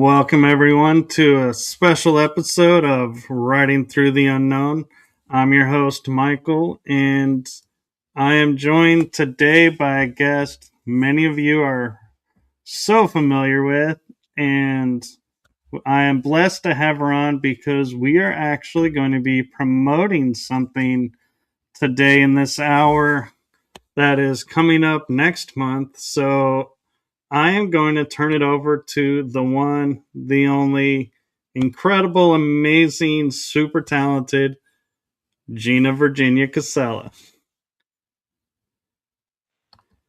Welcome, everyone, to a special episode of Riding Through the Unknown. I'm your host, Michael, and I am joined today by a guest many of you are so familiar with, and I am blessed to have her on because we are actually going to be promoting something today in this hour that is coming up next month. So I am going to turn it over to the one, the only, incredible, amazing, super talented Gina Virginia Casella.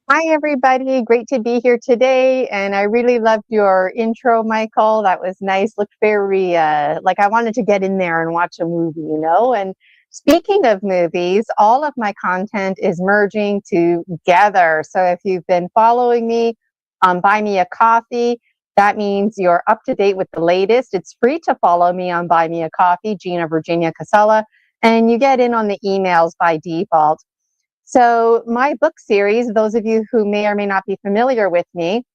Hi, everybody. Great to be here today. And I really loved your intro, Michael. That was nice. Looked very like I wanted to get in there and watch a movie. And speaking of movies, all of my content is merging together. So if you've been following me on Buy Me a Coffee, that means you're up to date with the latest. It's free to follow me on Buy Me a Coffee, Gina Virginia Casella, and you get in on the emails by default. So my book series, those of you who may or may not be familiar with me,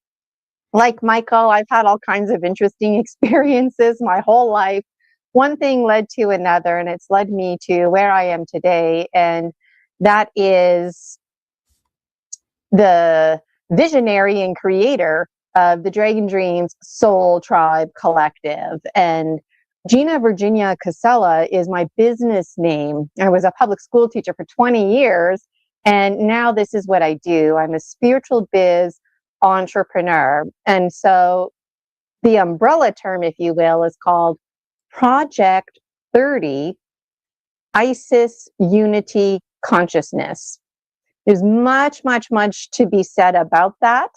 like Michael, I've had all kinds of interesting experiences my whole life. One thing led to another, and it's led me to where I am today. And that is the visionary and creator of the Dragon Dreams Soul Tribe Collective. And Gina Virginia Casella is my business name. I was a public school teacher for 20 years. And now this is what I do. I'm a spiritual biz entrepreneur. And so the umbrella term, if you will, is called Project 30 Isis Unity Consciousness. There's much, much, much to be said about that.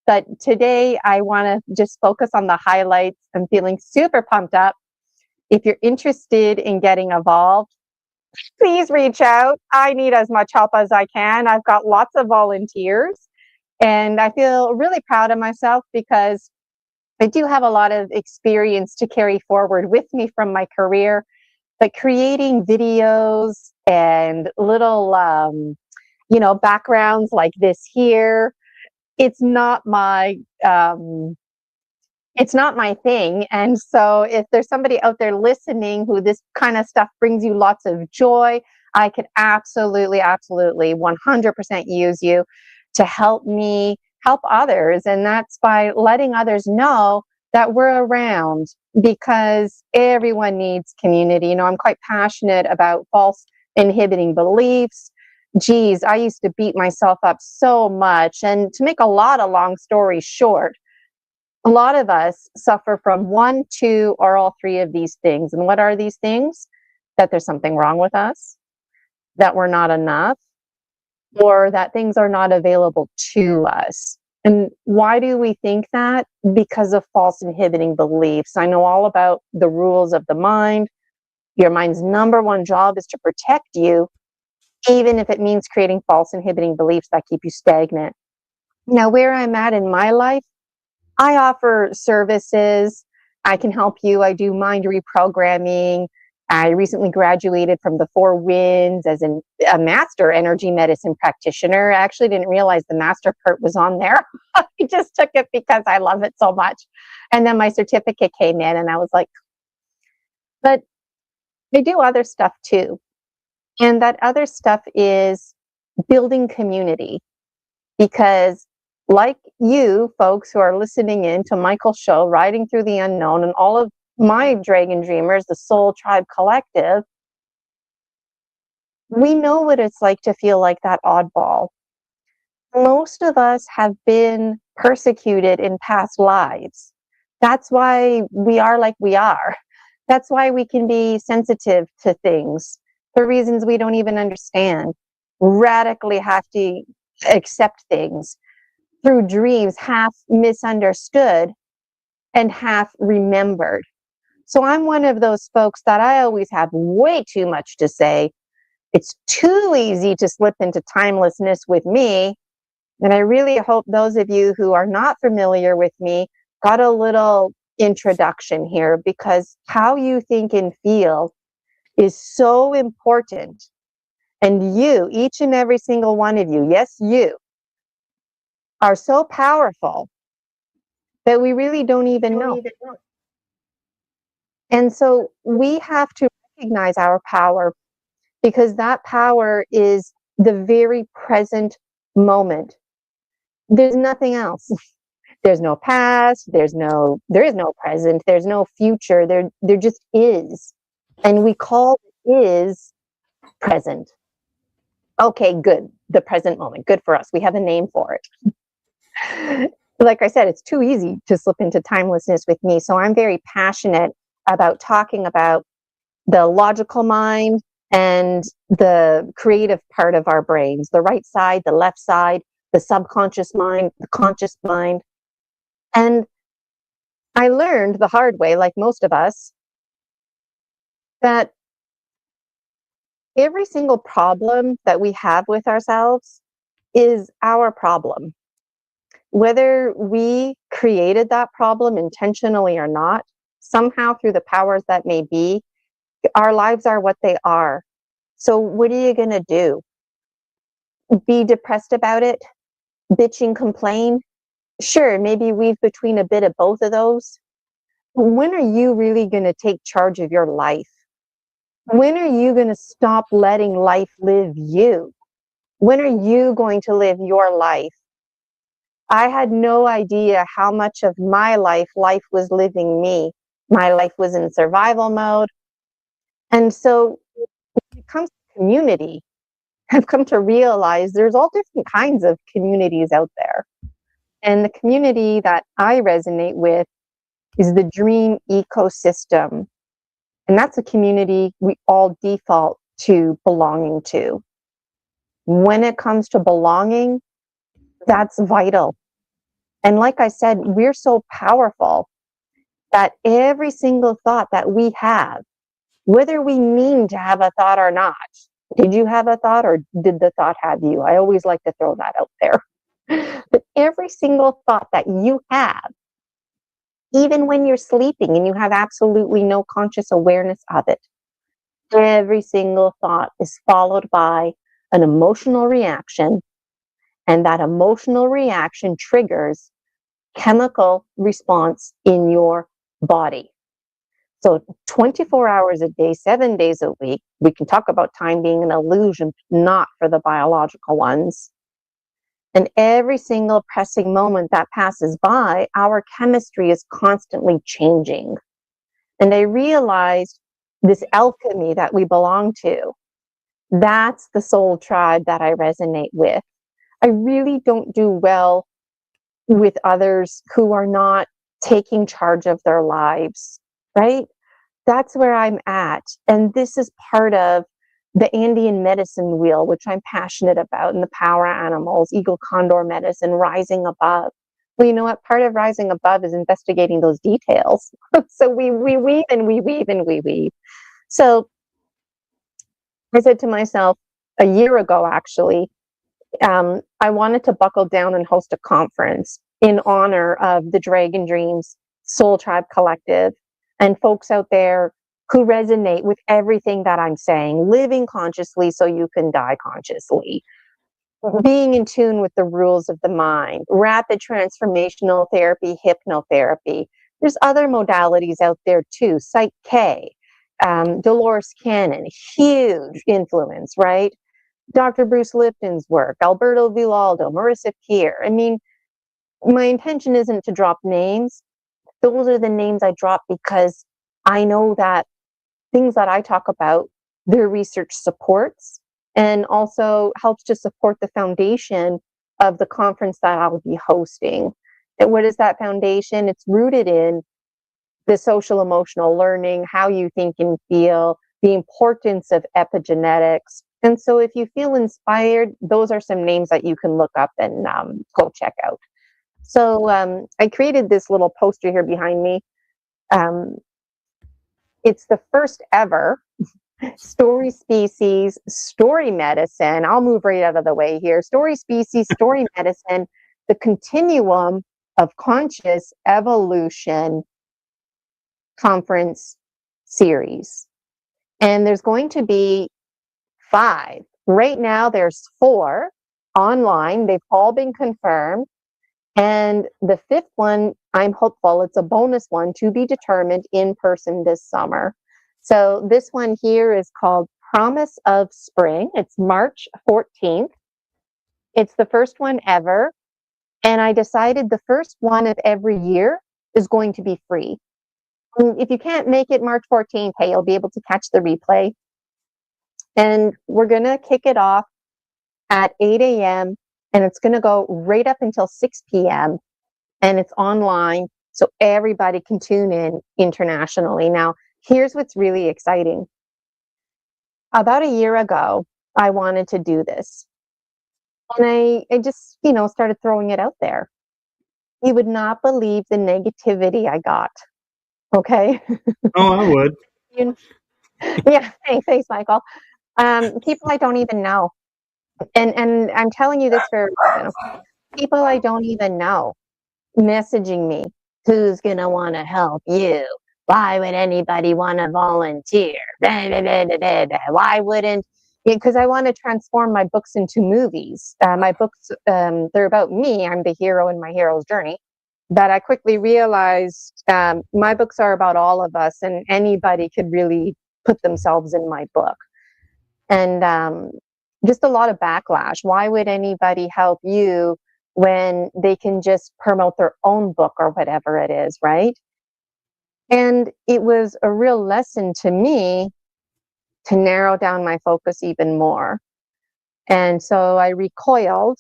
But today I want to just focus on the highlights. I'm feeling super pumped up. If you're interested in getting involved, please reach out. I need as much help as I can. I've got lots of volunteers, and I feel really proud of myself because I do have a lot of experience to carry forward with me from my career. But creating videos and little, backgrounds like this here, it's not my thing. And so if there's somebody out there listening who this kind of stuff brings you lots of joy, I could absolutely 100% use you to help me help others. And that's by letting others know that we're around, because everyone needs community. I'm quite passionate about false inhibiting beliefs. Geez, I used to beat myself up so much. And to make a long story short, a lot of us suffer from one, two, or all three of these things. And what are these things? That there's something wrong with us, that we're not enough, or that things are not available to us. And why do we think that? Because of false inhibiting beliefs. I know all about the rules of the mind. Your mind's number one job is to protect you, even if it means creating false inhibiting beliefs that keep you stagnant. Now, where I'm at in my life, I offer services. I can help you. I do mind reprogramming. I recently graduated from the Four Winds as a master energy medicine practitioner. I actually didn't realize the master part was on there. I just took it because I love it so much. And then my certificate came in and I was like, but I do other stuff too. And that other stuff is building community, because like you folks who are listening in to Michael's show, Riding Through the Unknown, and all of my Dragon Dreamers, the Soul Tribe Collective, we know what it's like to feel like that oddball. Most of us have been persecuted in past lives. That's why we are like we are. That's why we can be sensitive to things for reasons we don't even understand. Radically have to accept things through dreams, half misunderstood and half remembered. So I'm one of those folks that I always have way too much to say. It's too easy to slip into timelessness with me. And I really hope those of you who are not familiar with me got a little introduction here, because how you think and feel is so important. And you, each and every single one of you, yes, you, are so powerful that we really don't even know. And so we have to recognize our power, because that power is the very present moment. There's nothing else. There's no past, there is no present, there's no future. There just is. And we call it is present. Okay, good. The present moment. Good for us. We have a name for it. Like I said, it's too easy to slip into timelessness with me. So I'm very passionate about talking about the logical mind and the creative part of our brains, the right side, the left side, the subconscious mind, the conscious mind. And I learned the hard way, like most of us, that every single problem that we have with ourselves is our problem. Whether we created that problem intentionally or not, somehow through the powers that may be, our lives are what they are. So what are you going to do? Be depressed about it? Bitching, complain? Sure, maybe weave between a bit of both of those. When are you really going to take charge of your life? When are you going to stop letting life live you? When are you going to live your life? I had no idea how much of my life was living me. My life was in survival mode. And so when it comes to community, I've come to realize there's all different kinds of communities out there. And the community that I resonate with is the dream ecosystem. And that's a community we all default to belonging to. When it comes to belonging, that's vital. And like I said, we're so powerful that every single thought that we have, whether we mean to have a thought or not, did you have a thought or did the thought have you? I always like to throw that out there. But every single thought that you have, even when you're sleeping and you have absolutely no conscious awareness of it, every single thought is followed by an emotional reaction, and that emotional reaction triggers chemical response in your body. So 24 hours a day, 7 days a week, we can talk about time being an illusion, not for the biological ones. And every single pressing moment that passes by, our chemistry is constantly changing. And I realized this alchemy that we belong to, that's the soul tribe that I resonate with. I really don't do well with others who are not taking charge of their lives, right? That's where I'm at. And this is part of the Andean medicine wheel, which I'm passionate about, and the power animals, eagle condor medicine, rising above. Well, you know what? Part of rising above is investigating those details. So we weave and we weave and we weave. So I said to myself a year ago, actually, I wanted to buckle down and host a conference in honor of the Dragon Dreams Soul Tribe Collective and folks out there who resonate with everything that I'm saying, living consciously so you can die consciously, being in tune with the rules of the mind, rapid transformational therapy, hypnotherapy. There's other modalities out there too, Psych K, Dolores Cannon, huge influence, right? Dr. Bruce Lipton's work, Alberto Villaldo, Marissa Peer. I mean, my intention isn't to drop names. Those are the names I drop because I know that things that I talk about, their research supports and also helps to support the foundation of the conference that I'll be hosting. And what is that foundation? It's rooted in the social emotional learning, how you think and feel, the importance of epigenetics. And so if you feel inspired, those are some names that you can look up and go check out. So I created this little poster here behind me. It's the first ever story species, story medicine. I'll move right out of the way here. Story species, story medicine, the continuum of conscious evolution conference series. And there's going to be 5. Right now, there's 4 online. They've all been confirmed. And the fifth one, I'm hopeful, it's a bonus one to be determined in person this summer. So this one here is called Promise of Spring. It's March 14th. It's the first one ever. And I decided the first one of every year is going to be free. And if you can't make it March 14th, hey, you'll be able to catch the replay. And we're going to kick it off at 8 a.m. and it's going to go right up until 6 p.m. and it's online, so everybody can tune in internationally. Now, here's what's really exciting. About a year ago, I wanted to do this. And I just, started throwing it out there. You would not believe the negativity I got. Okay? Oh, I would. Yeah, thanks, Michael. People I don't even know. And I'm telling you this for a reason. People I don't even know messaging me, who's going to want to help you? Why would anybody want to volunteer? Why wouldn't? Because I want to transform my books into movies. My books, they're about me. I'm the hero in my hero's journey. But I quickly realized my books are about all of us, and anybody could really put themselves in my book. And just a lot of backlash. Why would anybody help you when they can just promote their own book or whatever it is, right? And it was a real lesson to me to narrow down my focus even more. And so I recoiled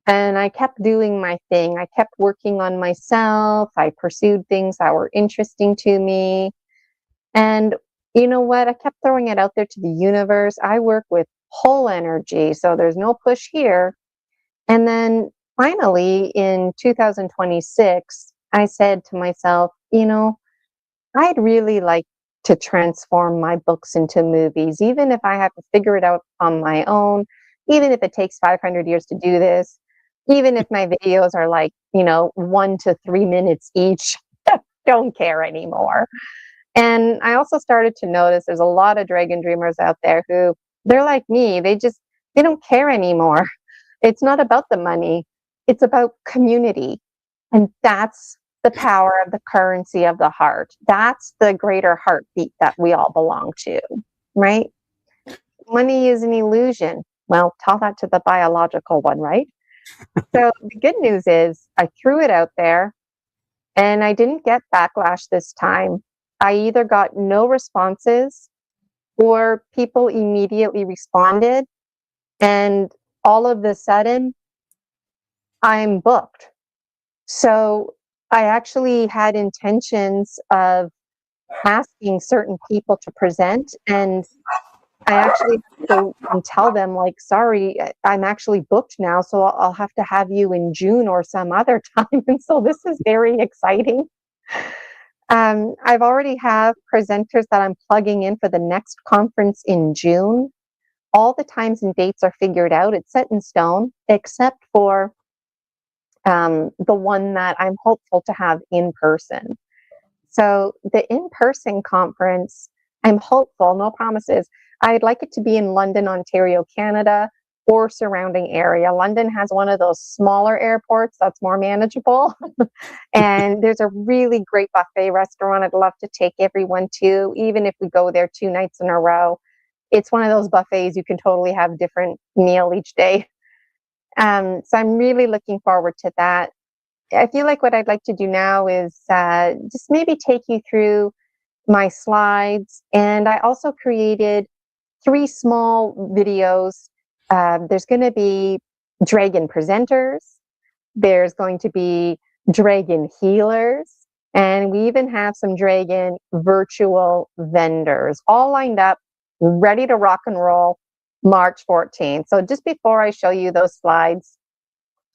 and I kept doing my thing. I kept working on myself. I pursued things that were interesting to me. And you know what? I kept throwing it out there to the universe. I work with whole energy, so there's no push here. And then finally, in 2026, I said to myself, I'd really like to transform my books into movies, even if I have to figure it out on my own, even if it takes 500 years to do this, even if my videos are like, 1 to 3 minutes each. Don't care anymore. And I also started to notice there's a lot of dragon dreamers out there who they're like me. They don't care anymore. It's not about the money. It's about community. And that's the power of the currency of the heart. That's the greater heartbeat that we all belong to, right? Money is an illusion. Well, tell that to the biological one, right? So the good news is I threw it out there and I didn't get backlash this time. I either got no responses or people immediately responded. And all of a sudden, I'm booked. So I actually had intentions of asking certain people to present. And I actually have to tell them, like, sorry, I'm actually booked now. So I'll have to have you in June or some other time. And so this is very exciting. I've already have presenters that I'm plugging in for the next conference in June. All the times and dates are figured out. It's set in stone, except for the one that I'm hopeful to have in person. So the in-person conference, I'm hopeful, no promises. I'd like it to be in London, Ontario, Canada, or surrounding area. London has one of those smaller airports that's more manageable. And there's a really great buffet restaurant I'd love to take everyone to, even if we go there 2 nights in a row. It's one of those buffets you can totally have a different meal each day. So I'm really looking forward to that. I feel like what I'd like to do now is just maybe take you through my slides. And I also created 3 small videos. There's going to be dragon presenters. There's going to be dragon healers. And we even have some dragon virtual vendors all lined up, ready to rock and roll March 14th. So just before I show you those slides,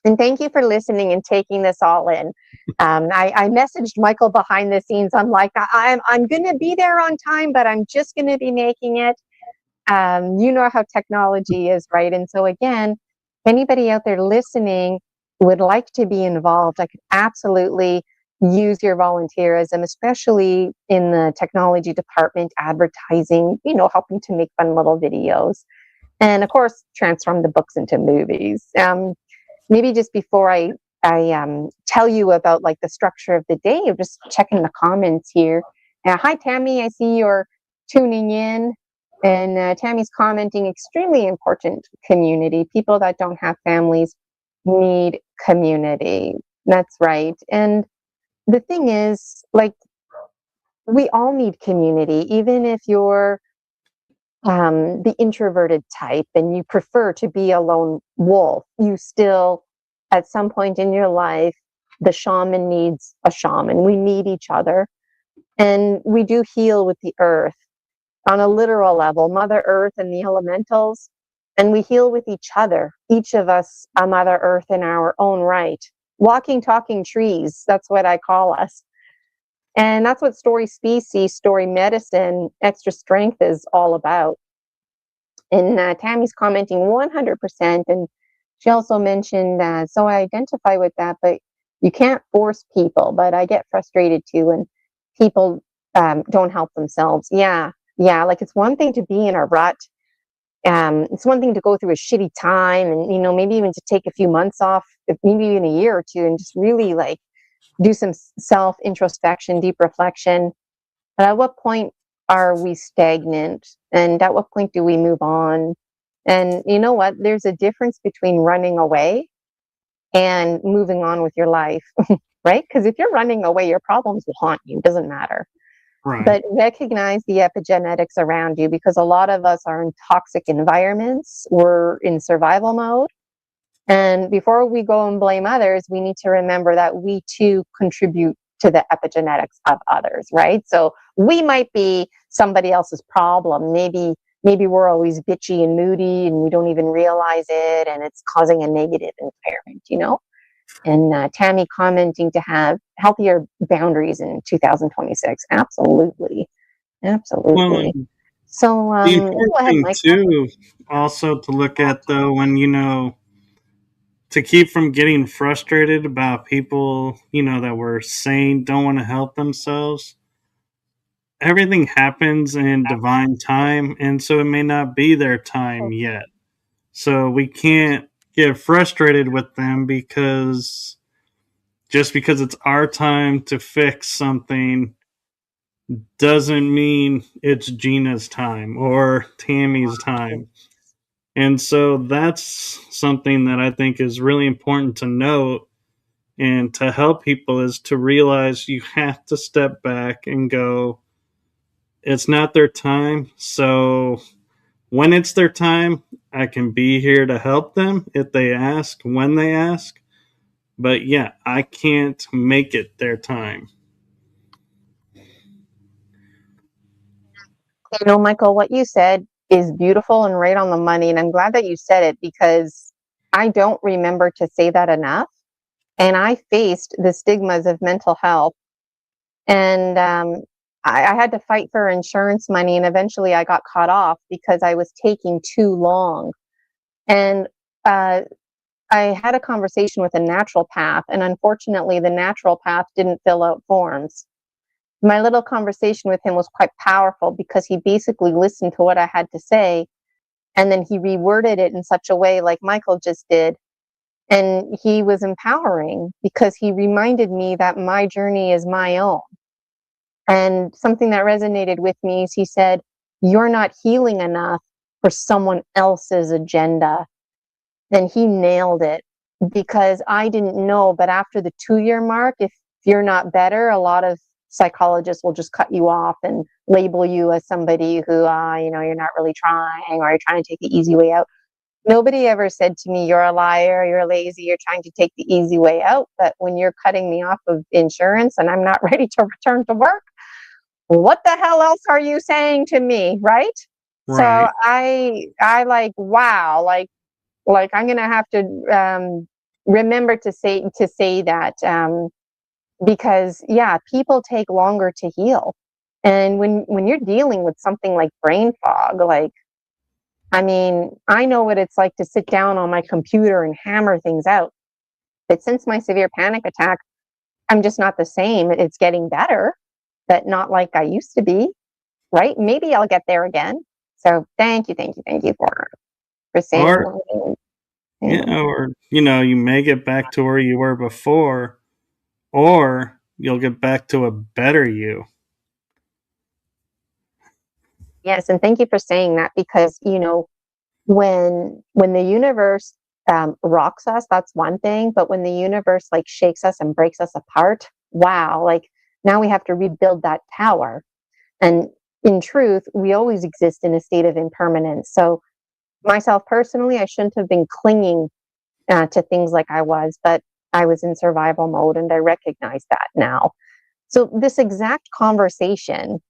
and thank you for listening and taking this all in. I messaged Michael behind the scenes. I'm like, I'm going to be there on time, but I'm just going to be making it. You know how technology is, right? And so again, anybody out there listening would like to be involved, I could absolutely use your volunteerism, especially in the technology department, advertising, helping to make fun little videos. And of course, transform the books into movies. Maybe just before I tell you about like the structure of the day. I'm just checking the comments here. Hi, Tammy. I see you're tuning in. And Tammy's commenting, extremely important community. People that don't have families need community. That's right. And the thing is, like, we all need community, even if you're the introverted type and you prefer to be a lone wolf, you still, at some point in your life, the shaman needs a shaman. We need each other. And we do heal with the earth on a literal level, Mother Earth and the elementals. And we heal with each other, each of us a Mother Earth in our own right. Walking, talking trees, that's what I call us. And that's what Story Species, Story Medicine, Extra Strength is all about. And Tammy's commenting 100%. And she also mentioned, so I identify with that, but you can't force people. But I get frustrated too when people don't help themselves. Yeah. Like, it's one thing to be in a rut. It's one thing to go through a shitty time and, you know, maybe even to take a few months off, maybe even a year or two, and just really like do some self introspection, deep reflection. But at what point are we stagnant? And at what point do we move on? And you know what? There's a difference between running away and moving on with your life, right? Because if you're running away, your problems will haunt you. It doesn't matter. Right. But recognize the epigenetics around you, because a lot of us are in toxic environments. We're in survival mode. And before we go and blame others, we need to remember that we too contribute to the epigenetics of others, right? So we might be somebody else's problem. Maybe we're always bitchy and moody and we don't even realize it, and it's causing a negative environment, you know? And Tammy commenting to have healthier boundaries in 2026. Absolutely. Well, So the go important ahead, thing Mike. too, also to look at though, when to keep from getting frustrated about people, that were saying don't want to help themselves. Everything happens in divine time, and so it may not be their time yet. So we can't get frustrated with them because just because it's our time to fix something doesn't mean it's Gina's time or Tammy's time. And so that's something that I think is really important to note and to help people, is to realize you have to step back and go, it's not their time. So when it's their time, I can be here to help them if they ask, when they ask. But yeah, I can't make it their time. You know, Michael, what you said is beautiful and right on the money. And I'm glad that you said it, because I don't remember to say that enough. And I faced the stigmas of mental health. And I had to fight for insurance money. And eventually I got cut off because I was taking too long. And I had a conversation with a naturopath. And unfortunately, the naturopath didn't fill out forms. My little conversation with him was quite powerful, because he basically listened to what I had to say, and then he reworded it in such a way like Michael just did. And he was empowering, because he reminded me that my journey is my own. And something that resonated with me is he said, "You're not healing enough for someone else's agenda." And he nailed it, because I didn't know, but after the 2-year mark, if you're not better, a lot of psychologists will just cut you off and label you as somebody who, you're not really trying, or you're trying to take the easy way out. Nobody ever said to me, "You're a liar, you're lazy, you're trying to take the easy way out." But when you're cutting me off of insurance and I'm not ready to return to work, what the hell else are you saying to me, right? So Right. I like, wow, like I'm gonna have to remember to say that, because yeah, people take longer to heal. And when you're dealing with something like brain fog, like, I mean, I know what it's like to sit down on my computer and hammer things out. But since my severe panic attack, I'm just not the same. It's getting better, but not like I used to be, right? Maybe I'll get there again. So thank you for saying Or that. Yeah, or you may get back to where you were before, or you'll get back to a better you. Yes, and thank you for saying that, because when the universe rocks us, that's one thing, but when the universe like shakes us and breaks us apart, wow, like now we have to rebuild that tower. And in truth, we always exist in a state of impermanence. So myself personally, I shouldn't have been clinging to things like I was, but I was in survival mode, and I recognize that now. So this exact conversation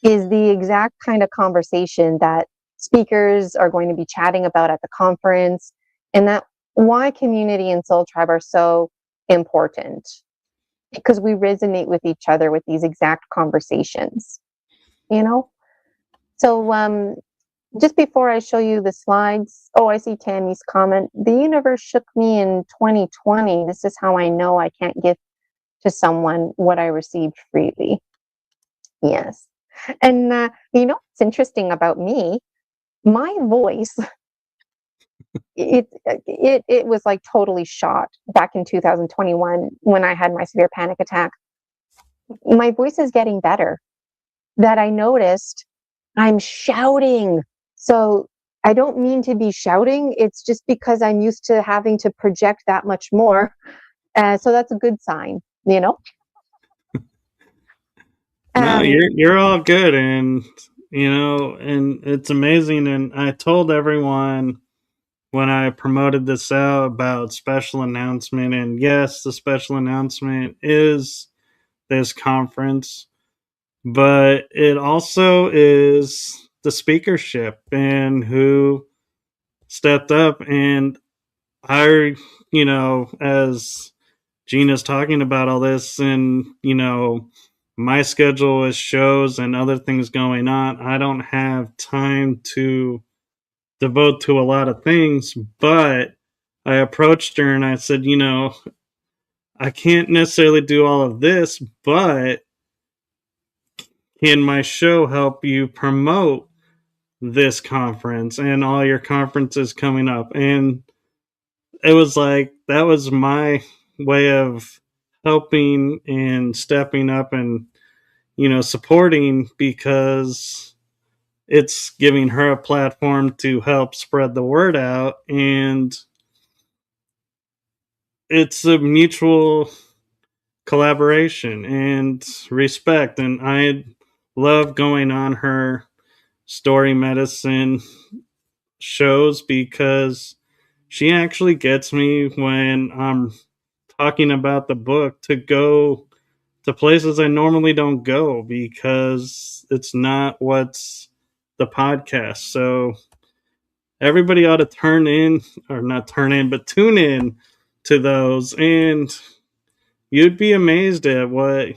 is the exact kind of conversation that speakers are going to be chatting about at the conference, and that why community and soul tribe are so important, because we resonate with each other with these exact conversations, you know? So just before I show you the slides, oh, I see Tammy's comment. The universe shook me in 2020. This is how I know I can't give to someone what I received freely. Yes. And what's interesting about me? My voice, it was like totally shot back in 2021 when I had my severe panic attack. My voice is getting better. That I noticed I'm shouting. So I don't mean to be shouting. It's just because I'm used to having to project that much more. So that's a good sign, you know? No, Um, you're all good, and it's amazing. And I told everyone when I promoted this out about special announcement, and yes, the special announcement is this conference, but it also is the speakership and who stepped up. And I, as Gina's talking about all this, and my schedule is shows and other things going on, I don't have time to devote to a lot of things. But I approached her and I said, I can't necessarily do all of this, but can my show help you promote this conference and all your conferences coming up? And it was like, that was my way of helping and stepping up and, supporting, because it's giving her a platform to help spread the word out. And it's a mutual collaboration and respect. And I love going on her story medicine shows, because she actually gets me when I'm talking about the book to go to places I normally don't go, because it's not what's the podcast. So everybody ought to tune in to those, and you'd be amazed at what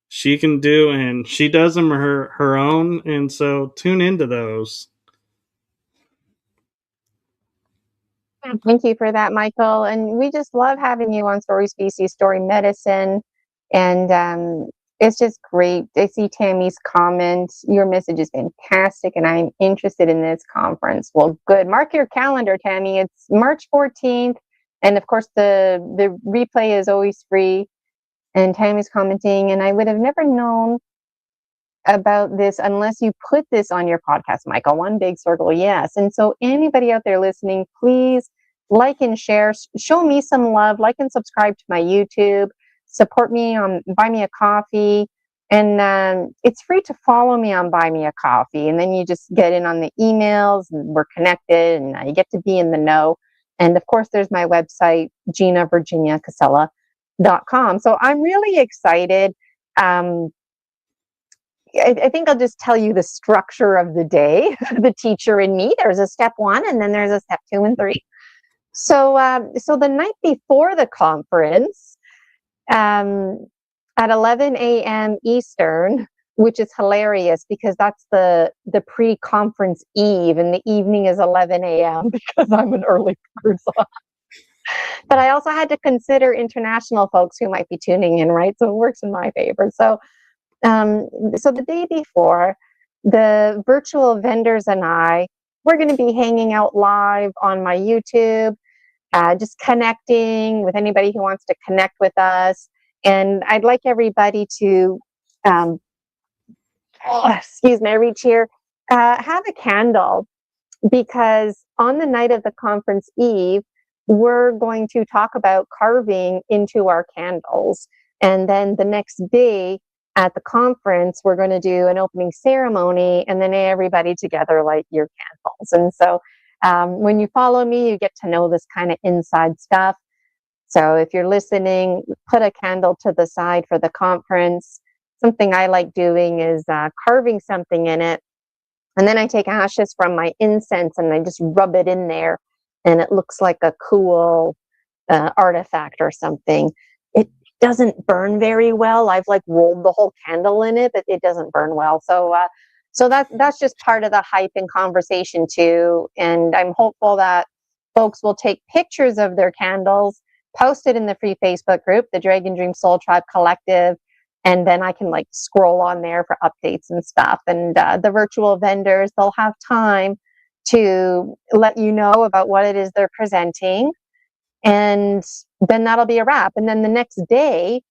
she can do, and she does them her own. And so tune into those. Thank you for that, Michael. And we just love having you on Story Species, Story Medicine. And it's just great. I see Tammy's comment. Your message is fantastic, and I'm interested in this conference. Well, good. Mark your calendar, Tammy. It's March 14th. And of course, the replay is always free. And Tammy's commenting, and I would have never known about this unless you put this on your podcast, Michael. One big circle, yes. And so anybody out there listening, please like and share. Show me some love. Like and subscribe to my YouTube. Support me on Buy Me a Coffee. And it's free to follow me on Buy Me a Coffee. And then you just get in on the emails, and we're connected, and you get to be in the know. And of course, there's my website, Gina Virginia Casella.com. So I'm really excited. I think I'll just tell you the structure of the day, the teacher in me. There's a step 1, and then there's a step 2 and 3. So the night before the conference, at 11 a.m. Eastern, which is hilarious because that's the pre-conference eve, and the evening is 11 a.m. because I'm an early person. But I also had to consider international folks who might be tuning in, right? So it works in my favor. So the day before, the virtual vendors and I we're going to be hanging out live on my YouTube, just connecting with anybody who wants to connect with us. And I'd like everybody to, excuse me, I reach here, have a candle, because on the night of the conference eve, we're going to talk about carving into our candles. And then the next day at the conference, we're going to do an opening ceremony, and then everybody together light your candles. And so when you follow me, you get to know this kind of inside stuff. So if you're listening, put a candle to the side for the conference. Something I like doing is carving something in it. And then I take ashes from my incense and I just rub it in there, and it looks like a cool artifact or something. It doesn't burn very well. I've like rolled the whole candle in it, but it doesn't burn well. So that's just part of the hype and conversation too. And I'm hopeful that folks will take pictures of their candles, post it in the free Facebook group, the Dragon Dream Soul Tribe Collective, and then I can like scroll on there for updates and stuff. And the virtual vendors, they'll have time to let you know about what it is they're presenting. And then that'll be a wrap. And then the next day,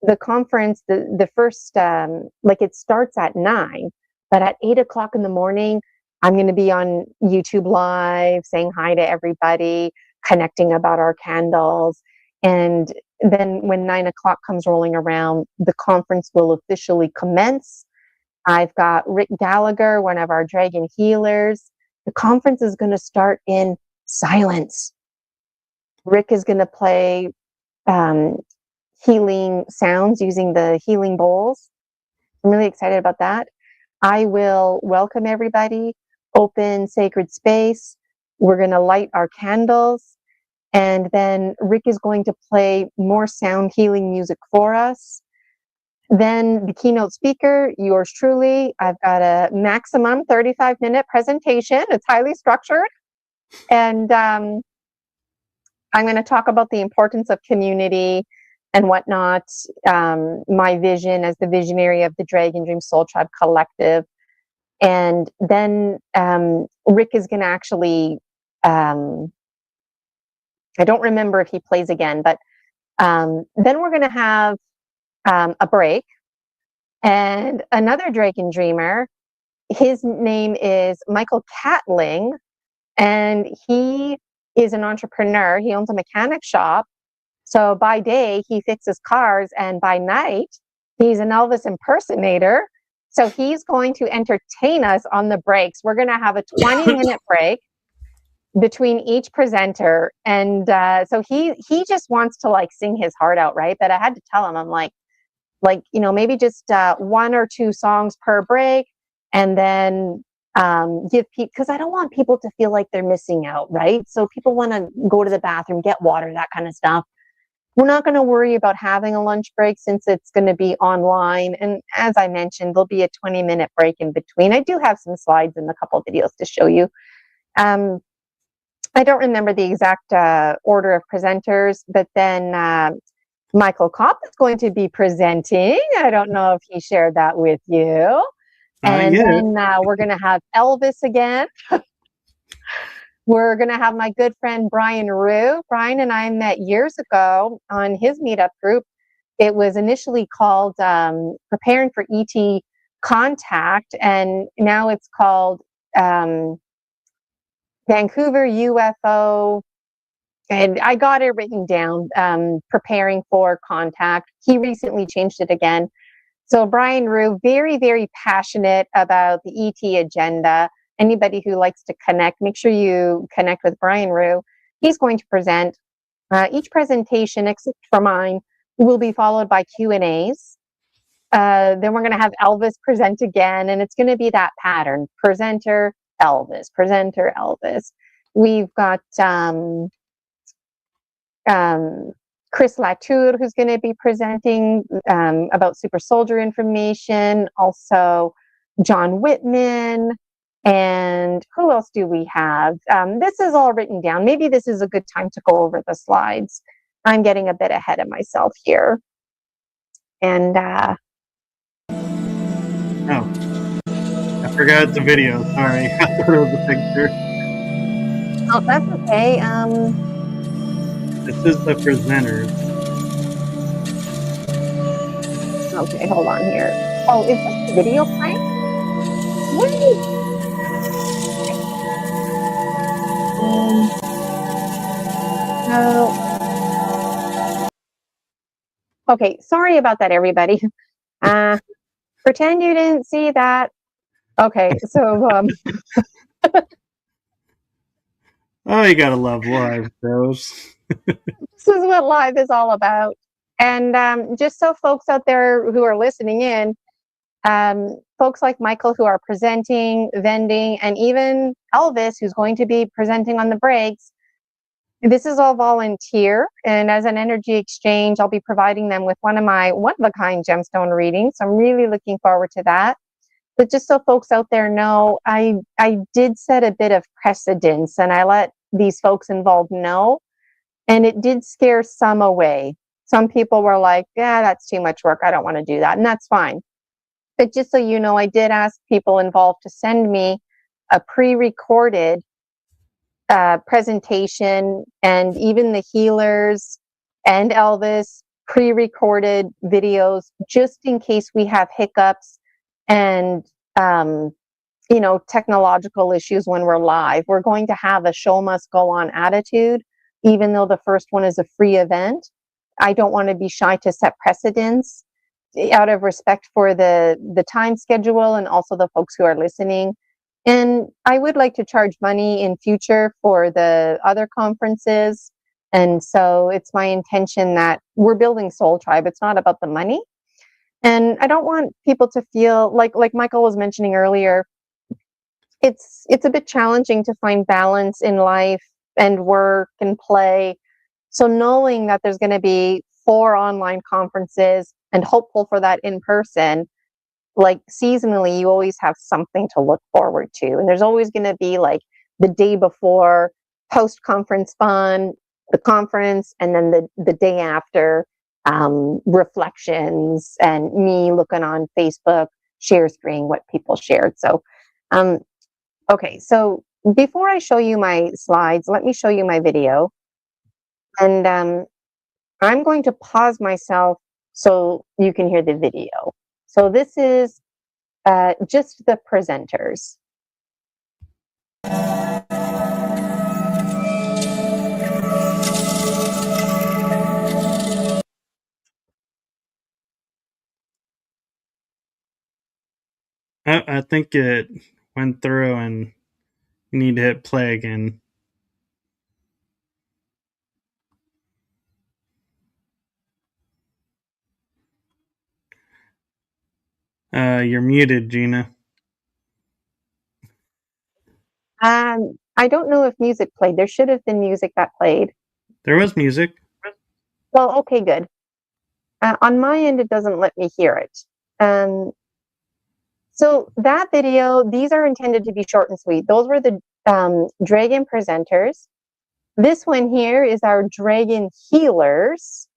the conference, the first, like it starts at 9, but at 8 o'clock in the morning, I'm going to be on YouTube Live saying hi to everybody, connecting about our candles. And then when 9 o'clock comes rolling around, the conference will officially commence. I've got Rick Gallagher, one of our dragon healers. The conference is going to start in silence. Rick is going to play healing sounds using the healing bowls. I'm really excited about that. I will welcome everybody, open sacred space. We're going to light our candles. And then Rick is going to play more sound healing music for us. Then the keynote speaker, yours truly. I've got a maximum 35-minute presentation. It's highly structured. And I'm going to talk about the importance of community and whatnot. My vision as the visionary of the Dragon Dream Soul Tribe Collective. And then Rick is going to actually... I don't remember if he plays again, but then we're going to have a break. And another Dragon Dreamer, his name is Michael Catling, and he is an entrepreneur. He owns a mechanic shop. So by day, he fixes cars, and by night, he's an Elvis impersonator. So he's going to entertain us on the breaks. We're going to have a 20-minute break between each presenter. And so he just wants to like sing his heart out, right? But I had to tell him, I'm like, maybe just 1 or 2 songs per break, and then give people, because I don't want people to feel like they're missing out, right? So people want to go to the bathroom, get water, that kind of stuff. We're not going to worry about having a lunch break since it's going to be online. And as I mentioned, there'll be a 20-minute break in between. I do have some slides and a couple of videos to show you. I don't remember the exact order of presenters, but then Michael Kopp is going to be presenting. I don't know if he shared that with you. And then we're going to have Elvis again. We're going to have my good friend Brian Rue. Brian and I met years ago on his meetup group. It was initially called Preparing for ET Contact, and now it's called Vancouver UFO, and I got it written down, Preparing for Contact. He recently changed it again. So Brian Rue, very, very passionate about the ET agenda. Anybody who likes to connect, make sure you connect with Brian Rue. He's going to present. Each presentation, except for mine, will be followed by Q&As. Then we're going to have Elvis present again, and it's going to be that pattern. Presenter, Elvis, presenter, Elvis. We've got Chris Latour, who's going to be presenting about super soldier information. Also, John Whitman. And who else do we have? This is all written down. Maybe this is a good time to go over the slides. I'm getting a bit ahead of myself here. And forgot it's a video. Sorry, I thought it was a picture. Oh, that's okay. This is the presenters. Okay, hold on here. Oh, is this the video playing? Wait. No. Okay, sorry about that, everybody. Pretend you didn't see that. Okay, so Oh, you gotta love live shows. this is what live is all about. And just so folks out there who are listening in, folks like Michael who are presenting, vending, and even Elvis who's going to be presenting on the breaks, this is all volunteer. And as an energy exchange, I'll be providing them with one of my one-of-a-kind gemstone readings. So I'm really looking forward to that. But just so folks out there know, I did set a bit of precedence and I let these folks involved know. And it did scare some away. Some people were like, yeah, that's too much work. I don't want to do that. And that's fine. But just so you know, I did ask people involved to send me a pre-recorded presentation, and even the healers and Elvis pre-recorded videos, just in case we have hiccups and technological issues when we're live. We're going to have a show must go on attitude, even though the first one is a free event. I don't want to be shy to set precedents out of respect for the time schedule and also the folks who are listening. And I would like to charge money in future for the other conferences. And so it's my intention that we're building Soul Tribe. It's not about the money. And I don't want people to feel like Michael was mentioning earlier, it's a bit challenging to find balance in life and work and play. So knowing that there's going to be 4 online conferences and hopeful for that in person, like seasonally, you always have something to look forward to. And there's always going to be like the day before, post-conference fun, the conference, and then the day after, reflections, and me looking on Facebook, share screen, what people shared. So, okay, so before I show you my slides, let me show you my video. And I'm going to pause myself so you can hear the video. So this is just the presenters. I think it went through and you need to hit play again. You're muted, Gina. I don't know if music played. There should have been music that played. There was music. Well, okay, good. On my end, it doesn't let me hear it. So that video, these are intended to be short and sweet. Those were the dragon presenters. This one here is our dragon healers.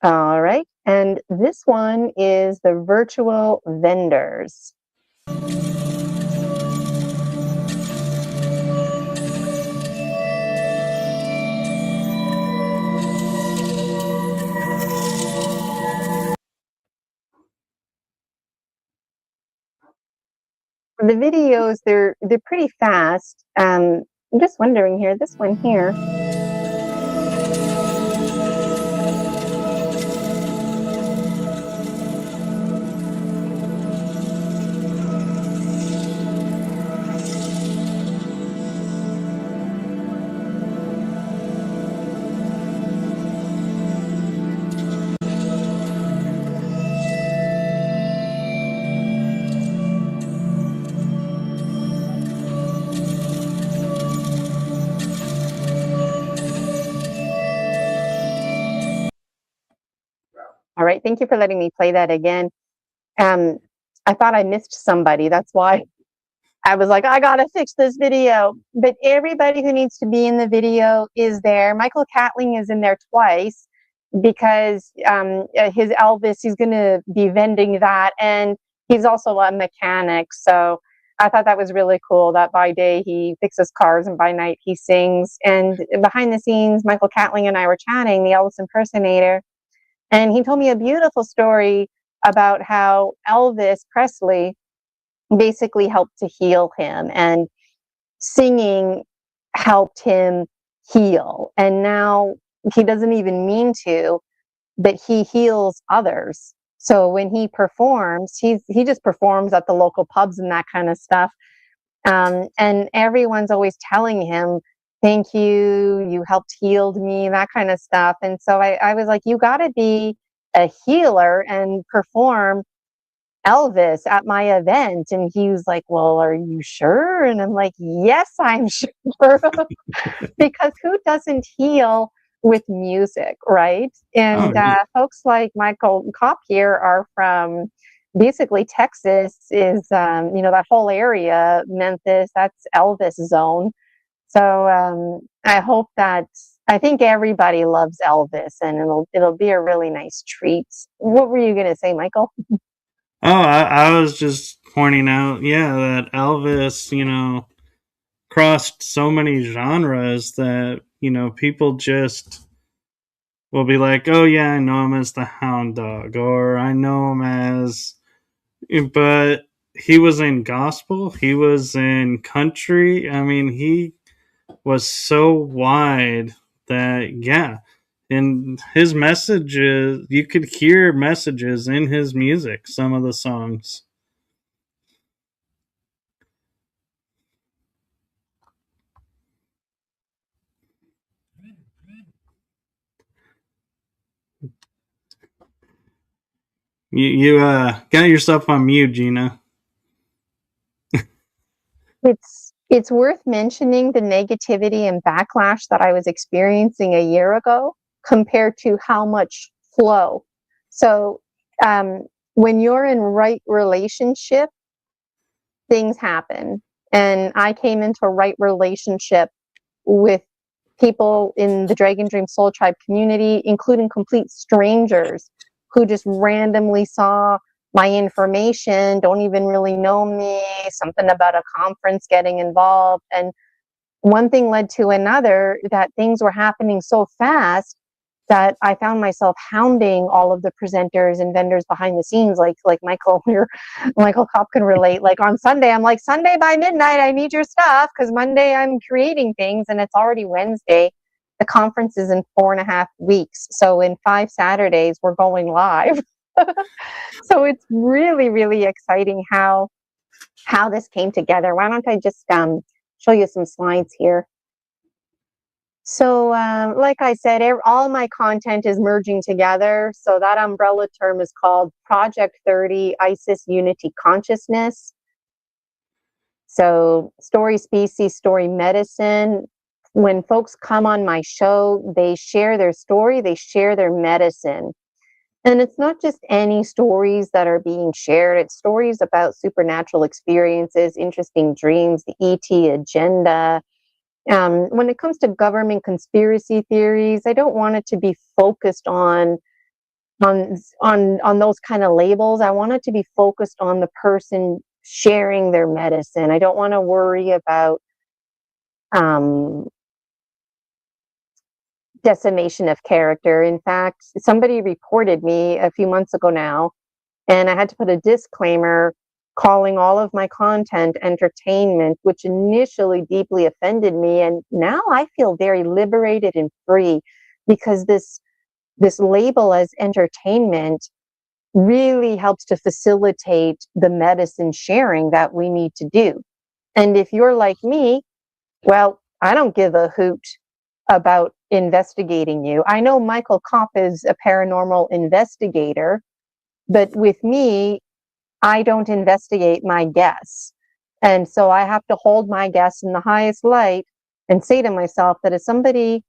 All right, and this one is the virtual vendors. The videos, they're pretty fast. I'm just wondering here, this one here. All right. Thank you for letting me play that again. I thought I missed somebody. That's why I was like, I gotta fix this video. But everybody who needs to be in the video is there. Michael Catling is in there twice because his Elvis, he's gonna be vending that, and he's also a mechanic. So I thought that was really cool that by day he fixes cars and by night he sings. And behind the scenes, Michael Catling and I were chatting, the Elvis impersonator, and he told me a beautiful story about how Elvis Presley basically helped to heal him, and singing helped him heal. And now he doesn't even mean to, but he heals others. So when he performs, he just performs at the local pubs and that kind of stuff. And everyone's always telling him, thank you, you helped healed me, that kind of stuff. And so I was like, you got to be a healer and perform Elvis at my event. And he was like, well, are you sure? And I'm like, yes, I'm sure. Because who doesn't heal with music, right? And folks like Michael Kopp here are from basically Texas, is that whole area, Memphis, that's Elvis zone. So I think everybody loves Elvis, and it'll be a really nice treat. What were you gonna say, Michael? Oh, I was just pointing out, that Elvis, crossed so many genres that, people just will be like, oh, yeah, I know him as the Hound Dog, or I know him as. But he was in gospel, he was in country. I mean, he was so wide that, and his messages, you could hear messages in his music, some of the songs. You got yourself on mute, Gina. It's worth mentioning the negativity and backlash that I was experiencing a year ago compared to how much flow. So when you're in right relationship, things happen. And I came into a right relationship with people in the Dragon Dream Soul Tribe community, including complete strangers who just randomly saw my information, don't even really know me, something about a conference, getting involved. And one thing led to another, that things were happening so fast that I found myself hounding all of the presenters and vendors behind the scenes, like Michael Kopp can relate. Like on Sunday, I'm like, Sunday by midnight, I need your stuff, because Monday I'm creating things and it's already Wednesday. The conference is in 4.5 weeks. So in 5 Saturdays, we're going live. So it's really, really exciting how this came together. Why don't I just show you some slides here? So like I said, all my content is merging together. So that umbrella term is called Project 30 ISIS Unity Consciousness. So story species, story medicine. When folks come on my show, they share their story, they share their medicine. And it's not just any stories that are being shared. It's stories about supernatural experiences, interesting dreams, the ET agenda. When it comes to government conspiracy theories, I don't want it to be focused on those kind of labels. I want it to be focused on the person sharing their medicine. I don't want to worry about decimation of character. In fact, somebody reported me a few months ago now, and I had to put a disclaimer calling all of my content entertainment, which initially deeply offended me. And now I feel very liberated and free, because this label as entertainment really helps to facilitate the medicine sharing that we need to do. And if you're like me, well, I don't give a hoot about investigating you. I know Michael Kopp is a paranormal investigator, but with me, I don't investigate my guests. And so I have to hold my guests in the highest light and say to myself that if somebody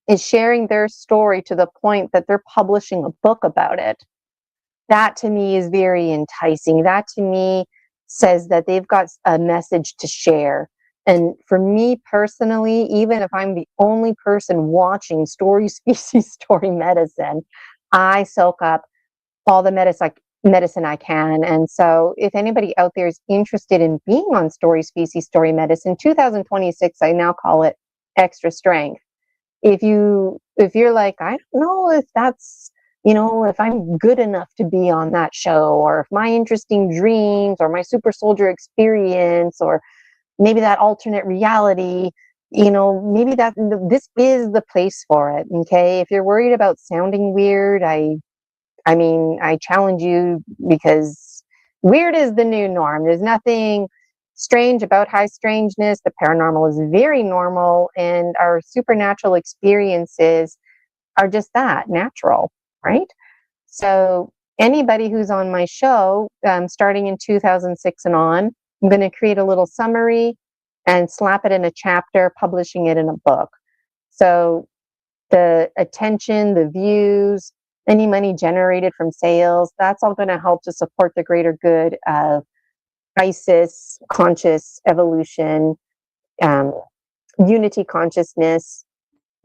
is sharing their story to the point that they're publishing a book about it. That to me is very enticing. That to me says that they've got a message to share. And for me personally, even if I'm the only person watching Story Species, Story Medicine, I soak up all the medicine I can. And so if anybody out there is interested in being on Story Species, Story Medicine, 2026, I now call it Extra Strength. If you're like, I don't know if that's, if I'm good enough to be on that show, or if my interesting dreams or my super soldier experience, or maybe that alternate reality, maybe this is the place for it. Okay. If you're worried about sounding weird, I challenge you, because weird is the new norm. There's nothing strange about high strangeness. The paranormal is very normal, and our supernatural experiences are just that, natural, right? So anybody who's on my show, starting in 2006 and on, I'm going to create a little summary and slap it in a chapter, publishing it in a book. So the attention, the views, any money generated from sales, that's all going to help to support the greater good of ISIS, conscious evolution, unity consciousness,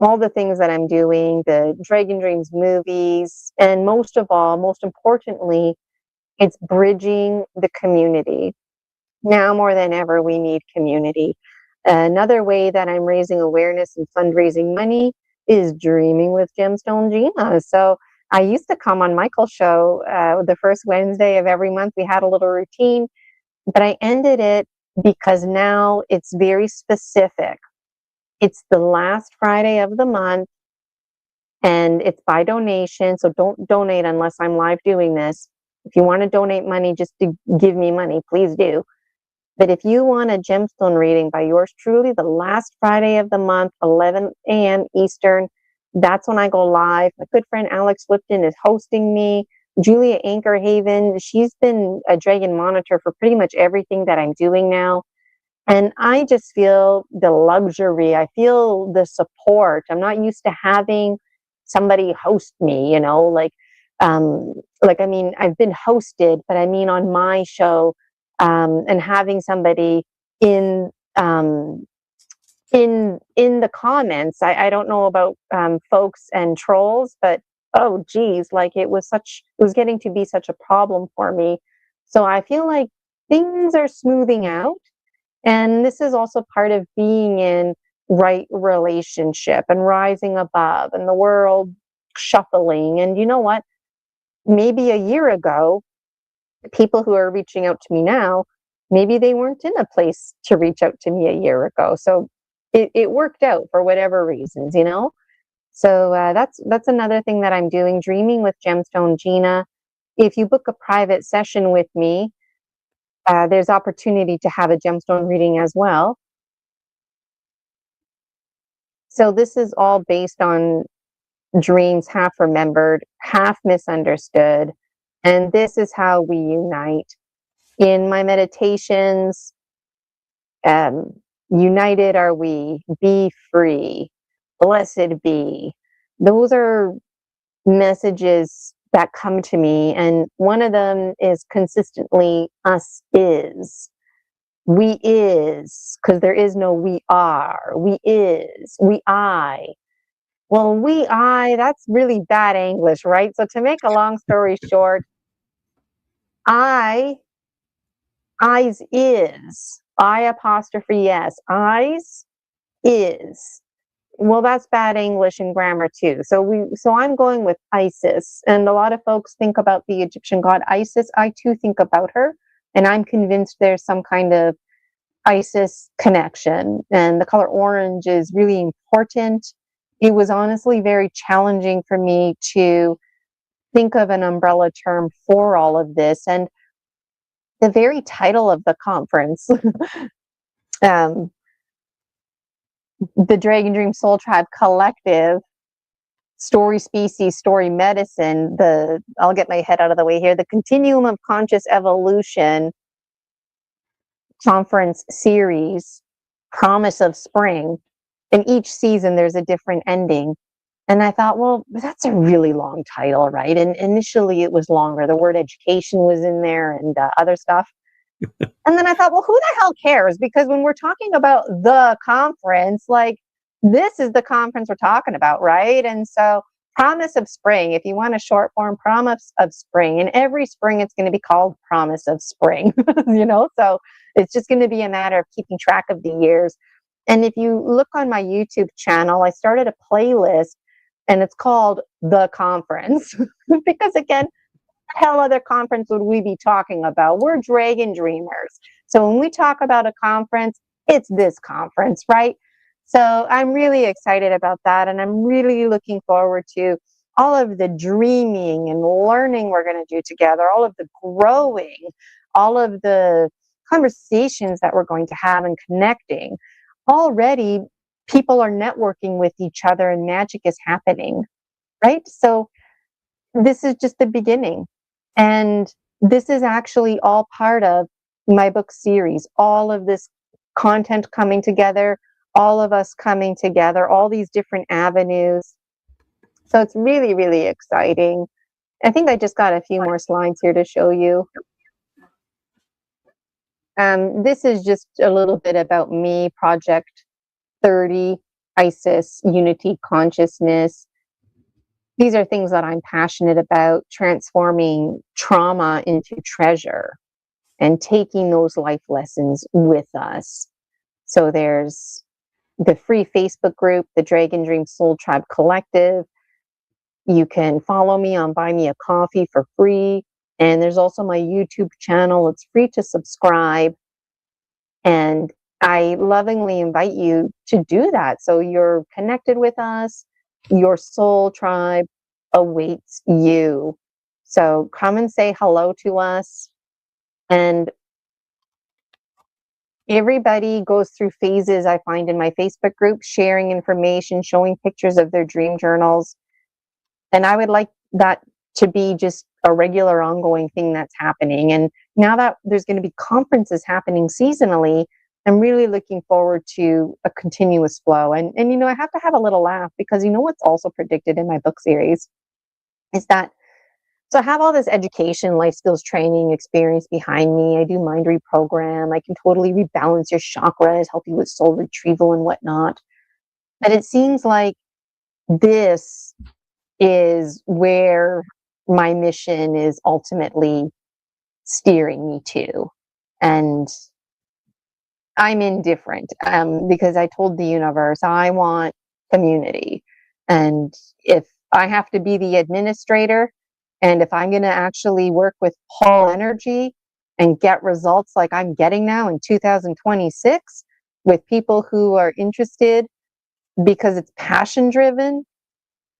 all the things that I'm doing, the Dragon Dreams movies, and most of all, most importantly, it's bridging the community. Now more than ever, we need community. Another way that I'm raising awareness and fundraising money is dreaming with Gemstone Gina. So I used to come on Michael's show the first Wednesday of every month. We had a little routine, but I ended it because now it's very specific. It's the last Friday of the month, and it's by donation. So don't donate unless I'm live doing this. If you want to donate money just to give me money, please do. But if you want a gemstone reading by yours truly, the last Friday of the month, 11 a.m. Eastern, that's when I go live. My good friend Alex Lipton is hosting me. Julia Anchorhaven, she's been a Dragon monitor for pretty much everything that I'm doing now. And I just feel the luxury. I feel the support. I'm not used to having somebody host me, I've been hosted, but I mean on my show, and having somebody in the comments. I don't know about folks and trolls, but oh geez, like it was getting to be such a problem for me. So I feel like things are smoothing out, and this is also part of being in right relationship and rising above, and the world shuffling. And you know what? Maybe a year ago, people who are reaching out to me now, maybe they weren't in a place to reach out to me a year ago. So it worked out for whatever reasons, So that's another thing that I'm doing, dreaming with Gemstone Gina. If you book a private session with me, there's opportunity to have a gemstone reading as well. So this is all based on dreams half remembered, half misunderstood. And this is how we unite. In my meditations, united are we, be free, blessed be. Those are messages that come to me. And one of them is consistently us is. We is, because there is no we are. We is, we I. Well, we I, that's really bad English, right? So to make a long story short, eyes is. I apostrophe S. Eyes is. Well, that's bad English and grammar too. So I'm going with Isis. And a lot of folks think about the Egyptian god Isis. I too think about her. And I'm convinced there's some kind of Isis connection. And the color orange is really important. It was honestly very challenging for me to think of an umbrella term for all of this. And the very title of the conference, the Dragon Dream Soul Tribe Collective, Story Species, Story Medicine, I'll get my head out of the way here, the Continuum of Conscious Evolution Conference Series, Promise of Spring. In each season, there's a different ending. And I thought, well, that's a really long title, right? And initially it was longer. The word education was in there and other stuff. And then I thought, well, who the hell cares? Because when we're talking about the conference, like, this is the conference we're talking about, right? And so, Promise of Spring, if you want a short form, Promise of Spring. And every spring it's going to be called Promise of Spring, So it's just going to be a matter of keeping track of the years. And if you look on my YouTube channel, I started a playlist and it's called The Conference because, again, hell other conference would we be talking about? We're Dragon Dreamers. So when we talk about a conference, it's this conference, right? So I'm really excited about that. And I'm really looking forward to all of the dreaming and learning we're going to do together, all of the growing, all of the conversations that we're going to have and connecting. Already, people are networking with each other and magic is happening, right? So this is just the beginning. And this is actually all part of my book series, all of this content coming together, all of us coming together, all these different avenues. So it's really, really exciting. I think I just got a few more slides here to show you. This is just a little bit about me, Project 30, ISIS, Unity Consciousness. These are things that I'm passionate about, transforming trauma into treasure and taking those life lessons with us. So there's the free Facebook group, the Dragon Dream Soul Tribe Collective. You can follow me on Buy Me a Coffee for free. And there's also my YouTube channel. It's free to subscribe. And I lovingly invite you to do that. So you're connected with us. Your soul tribe awaits you. So come and say hello to us. And everybody goes through phases, I find, in my Facebook group, sharing information, showing pictures of their dream journals. And I would like that to be just a regular ongoing thing that's happening. And now that there's going to be conferences happening seasonally, I'm really looking forward to a continuous flow. And I have to have a little laugh because what's also predicted in my book series is that, so I have all this education, life skills training experience behind me. I do mind reprogram. I can totally rebalance your chakras, help you with soul retrieval and whatnot. But it seems like this is where my mission is ultimately steering me to. And I'm indifferent because I told the universe I want community. And if I have to be the administrator, and if I'm going to actually work with Paul Energy and get results like I'm getting now in 2026 with people who are interested because it's passion driven,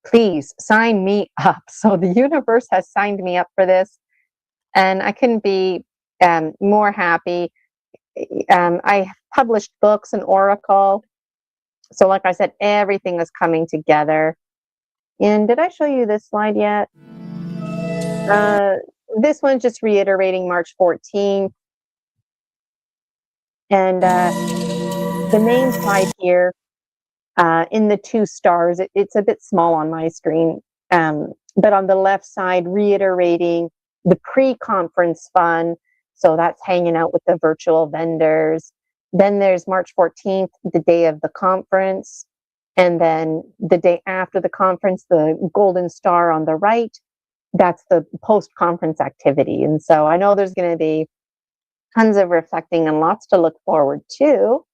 please sign me up. So the universe has signed me up for this. And I couldn't be more happy. I published books in Oracle. So like I said, everything is coming together. And did I show you this slide yet? This one's just reiterating March 14th. And the main slide here in the 2 stars, it's a bit small on my screen, but on the left side, reiterating the pre-conference fun. So that's hanging out with the virtual vendors. Then there's March 14th, the day of the conference. And then the day after the conference, the golden star on the right, that's the post-conference activity. And so I know there's going to be tons of reflecting and lots to look forward to.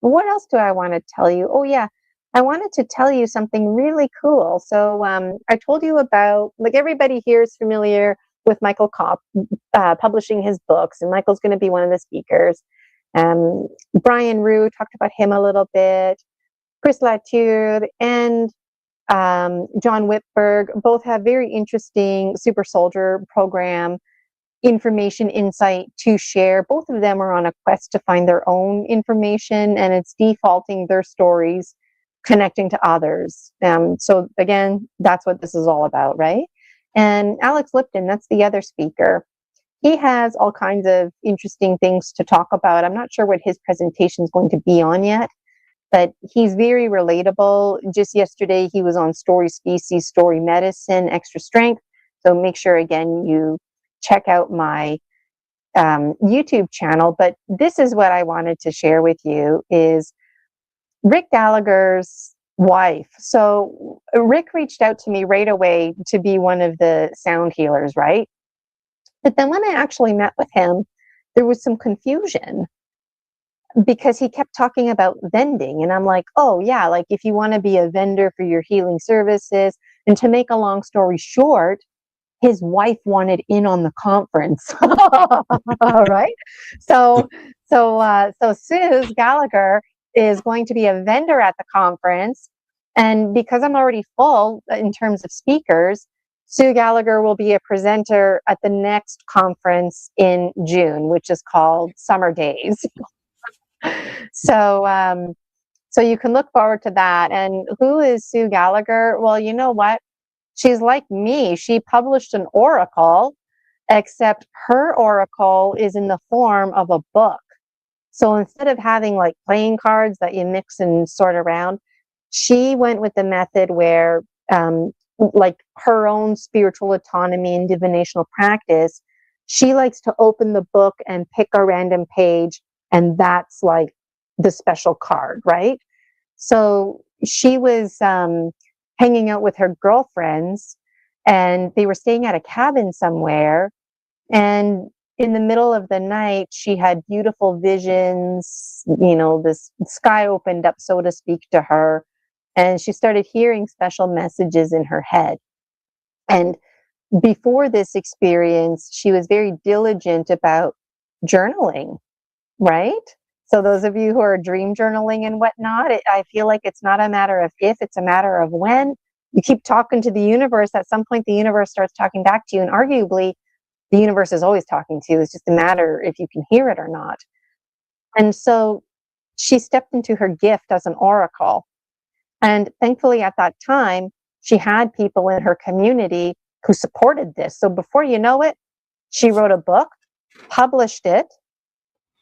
What else do I want to tell you? Oh, yeah. I wanted to tell you something really cool. So I told you about, like, everybody here is familiar with Michael Kopp publishing his books, and Michael's going to be one of the speakers. Brian Rue talked about him a little bit. Chris Latour and John Whitberg both have very interesting Super Soldier program information insight to share. Both of them are on a quest to find their own information, and it's defaulting their stories, connecting to others. So again, that's what this is all about, right? And Alex Lipton, that's the other speaker. He has all kinds of interesting things to talk about. I'm not sure what his presentation is going to be on yet, but he's very relatable. Just yesterday, he was on Story Species, Story Medicine, Extra Strength. So make sure, again, you check out my YouTube channel. But this is what I wanted to share with you is Rick Gallagher's wife. So Rick reached out to me right away to be one of the sound healers, right? But then when I actually met with him, there was some confusion because he kept talking about vending. And I'm like, oh, yeah, like if you want to be a vendor for your healing services. And to make a long story short, his wife wanted in on the conference. All right. So Suze Gallagher is going to be a vendor at the conference. And because I'm already full in terms of speakers, Sue Gallagher will be a presenter at the next conference in June, which is called Summer Days. So you can look forward to that. And who is Sue Gallagher? Well, you know what? She's like me. She published an oracle, except her oracle is in the form of a book. So instead of having like playing cards that you mix and sort around, she went with the method where, like her own spiritual autonomy and divinational practice, she likes to open the book and pick a random page, and that's like the special card, right? So she was hanging out with her girlfriends, and they were staying at a cabin somewhere. And in the middle of the night, she had beautiful visions. You know, this sky opened up, so to speak, to her, and she started hearing special messages in her head. And before this experience, she was very diligent about journaling, right? So those of you who are dream journaling and whatnot, I feel like it's not a matter of if, it's a matter of when. You keep talking to the universe, at some point the universe starts talking back to you, and arguably the universe is always talking to you. It's just a matter if you can hear it or not. And so she stepped into her gift as an oracle. And thankfully at that time, she had people in her community who supported this. So before you know it, she wrote a book, published it,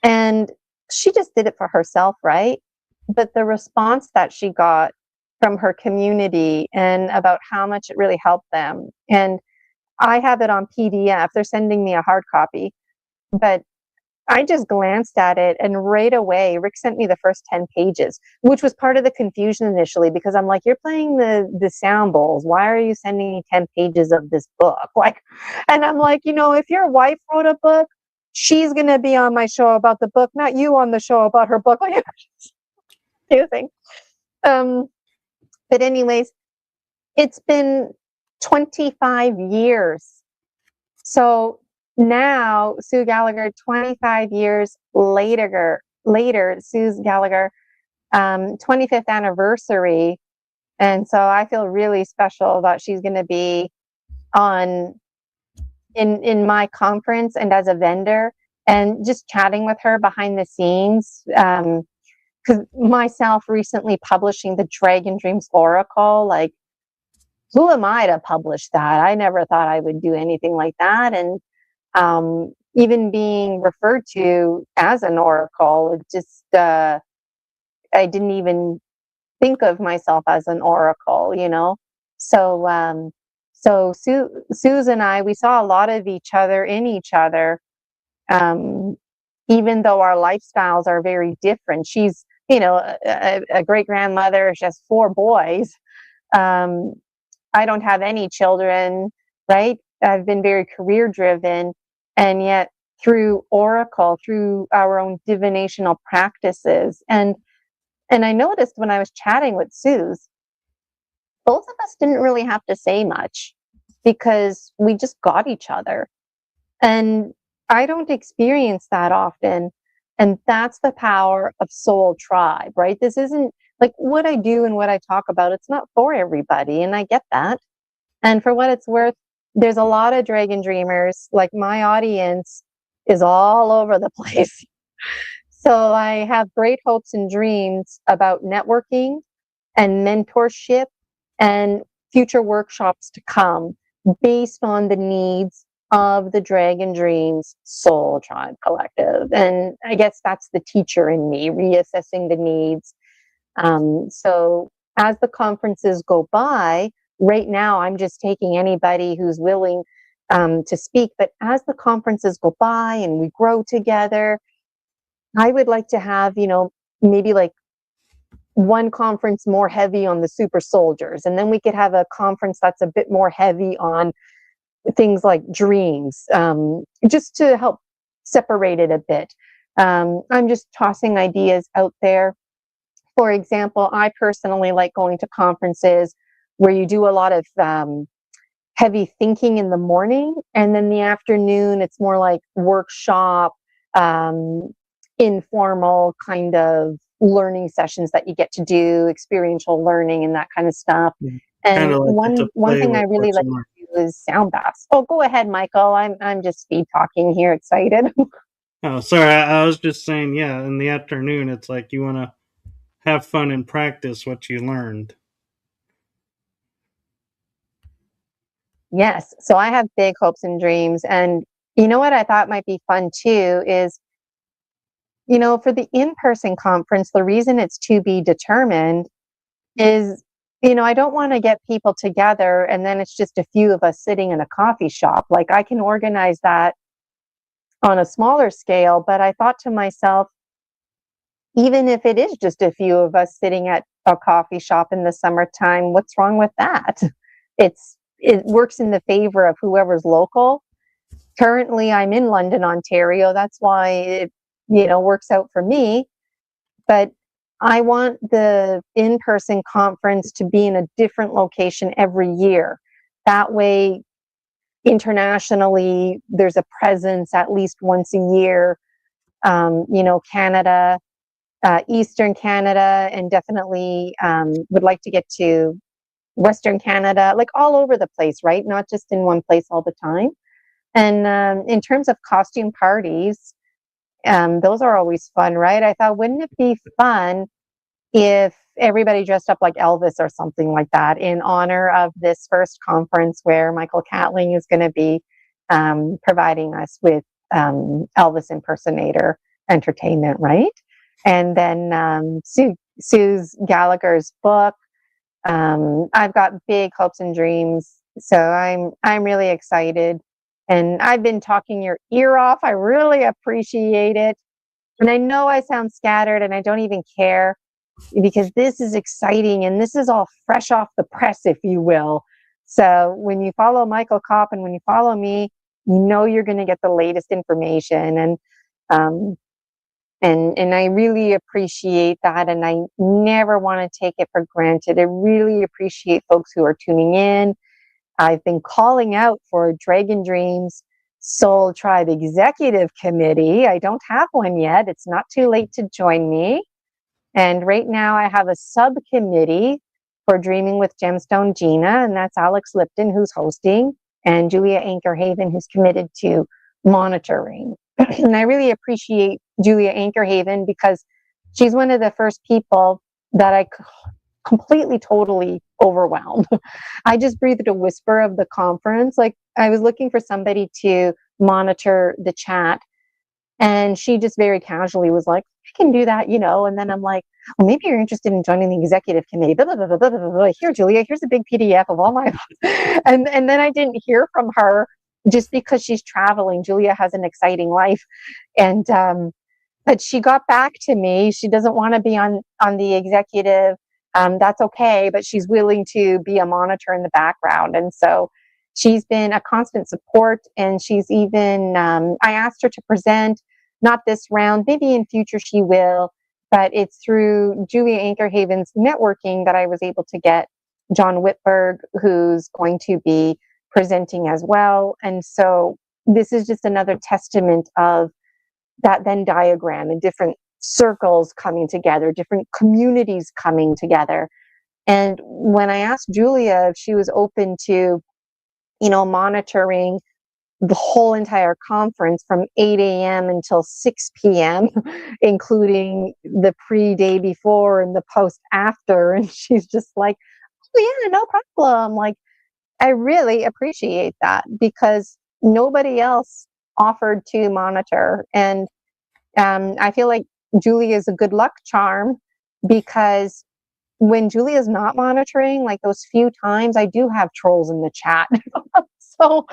and she just did it for herself, right? But the response that she got from her community and about how much it really helped them. And I have it on PDF. They're sending me a hard copy, but I just glanced at it, and right away, Rick sent me the first 10 pages, which was part of the confusion initially, because I'm like, you're playing the sound bowls. Why are you sending me 10 pages of this book? Like, and I'm like, you know, if your wife wrote a book, she's going to be on my show about the book, not you on the show about her book. Like, confusing. But anyways, it's been 25 years. So now Sue Gallagher, 25 years later, Sue Gallagher, 25th anniversary. And so I feel really special that she's going to be on in my conference and as a vendor, and just chatting with her behind the scenes. Because myself recently publishing the Dragon Dreams Oracle, like, who am I to publish that? I never thought I would do anything like that. And even being referred to as an oracle, it just, I didn't even think of myself as an oracle, you know? So, Suze and I, we saw a lot of each other in each other, even though our lifestyles are very different. She's, you know, a great grandmother. She has 4 boys. I don't have any children, right? I've been very career driven, and yet through oracle, through our own divinational practices, and I noticed when I was chatting with Suze, both of us didn't really have to say much because we just got each other. And I don't experience that often. And that's the power of soul tribe, right? This isn't like what I do and what I talk about. It's not for everybody. And I get that. And for what it's worth, there's a lot of dragon dreamers. Like, my audience is all over the place. So I have great hopes and dreams about networking and mentorship and future workshops to come based on the needs of the Dragon Dreams Soul Tribe Collective. And I guess that's the teacher in me, reassessing the needs So as the conferences go by, right now I'm just taking anybody who's willing to speak. But as the conferences go by and we grow together, I would like to have, maybe like one conference more heavy on the super soldiers, and then we could have a conference that's a bit more heavy on things like dreams, just to help separate it a bit. I'm just tossing ideas out there. For example, I personally like going to conferences where you do a lot of heavy thinking in the morning, and then the afternoon it's more like workshop, informal kind of learning sessions that you get to do, experiential learning and that kind of stuff. Yeah. Kind And of like get to one play thing I with really what like you learn. to do is sound baths. Oh, go ahead, Michael. I'm just speed talking here, excited. Oh, sorry. I was just saying, yeah, in the afternoon, it's like you want to have fun and practice what you learned. Yes. So I have big hopes and dreams. And you know what I thought might be fun too is, for the in-person conference, the reason it's to be determined is, I don't want to get people together and then it's just a few of us sitting in a coffee shop. Like I can organize that on a smaller scale, but I thought to myself, even if it is just a few of us sitting at a coffee shop in the summertime, what's wrong with that? It works in the favor of whoever's local. Currently, I'm in London, Ontario. That's why it, works out for me. But I want the in-person conference to be in a different location every year. That way, internationally, there's a presence at least once a year. Canada, Eastern Canada, and definitely would like to get to Western Canada, like all over the place, right? Not just in one place all the time. And in terms of costume parties, those are always fun, right? I thought, wouldn't it be fun if everybody dressed up like Elvis or something like that in honor of this first conference where Michael Catling is going to be providing us with Elvis impersonator entertainment, right? And then Sue's Gallagher's book. I've got big hopes and dreams, so I'm really excited. And I've been talking your ear off. I really appreciate it. And I know I sound scattered and I don't even care because this is exciting and this is all fresh off the press, if you will. So when you follow Michael Kopp and when you follow me, you're going to get the latest information. Um, and I really appreciate that. And I never want to take it for granted. I really appreciate folks who are tuning in. I've been calling out for Dragon Dreams Soul Tribe Executive Committee. I don't have one yet. It's not too late to join me. And right now I have a subcommittee for Dreaming with Gemstone Gina, and that's Alex Lipton, who's hosting, and Julia Ankerhaven, who's committed to monitoring. And I really appreciate Julia Ankerhaven because she's one of the first people that I completely, totally overwhelmed. I just breathed a whisper of the conference. Like I was looking for somebody to monitor the chat. And she just very casually was like, I can do that, And then I'm like, well, maybe you're interested in joining the executive committee. Blah, blah, blah, blah, blah, blah. Here, Julia, here's a big PDF of all my and then I didn't hear from her just because she's traveling. Julia has an exciting life. And but she got back to me. She doesn't want to be on the executive. That's okay, but she's willing to be a monitor in the background. And so she's been a constant support. And she's even, I asked her to present, not this round, maybe in future she will, but it's through Julia Ankerhaven's networking that I was able to get John Whitberg, who's going to be presenting as well. And so this is just another testament of that Venn diagram and different circles coming together, different communities coming together. And when I asked Julia if she was open to, monitoring the whole entire conference from 8 a.m. until 6 p.m., including the pre-day before and the post-after. And she's just like, oh, yeah, no problem. Like, I really appreciate that because nobody else offered to monitor. And I feel like Julie is a good luck charm because when Julia's not monitoring, like those few times, I do have trolls in the chat. so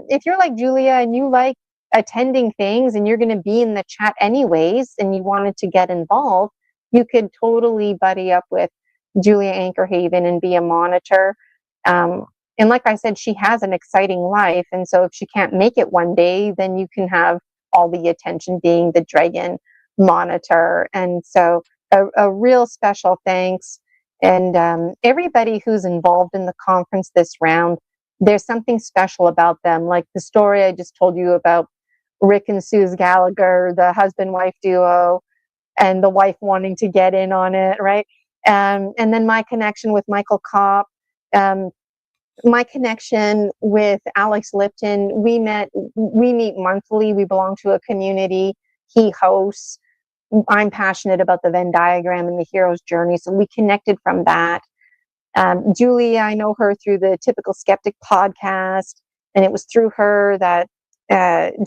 if you're like Julia and you like attending things and you're going to be in the chat anyways and you wanted to get involved, you could totally buddy up with Julia Anchorhaven and be a monitor. And like I said, she has an exciting life, and so if she can't make it one day, then you can have all the attention being the dragon monitor. And so a real special thanks. And everybody who's involved in the conference this round, there's something special about them. Like the story I just told you about Rick and Suze Gallagher, the husband-wife duo, and the wife wanting to get in on it, right? And then my connection with Michael Kopp, my connection with Alex Lipton. We meet monthly. We belong to a community. He hosts. I'm passionate about the Venn diagram and the hero's journey, so we connected from that. Julie, I know her through the Typical Skeptic podcast, and it was through her that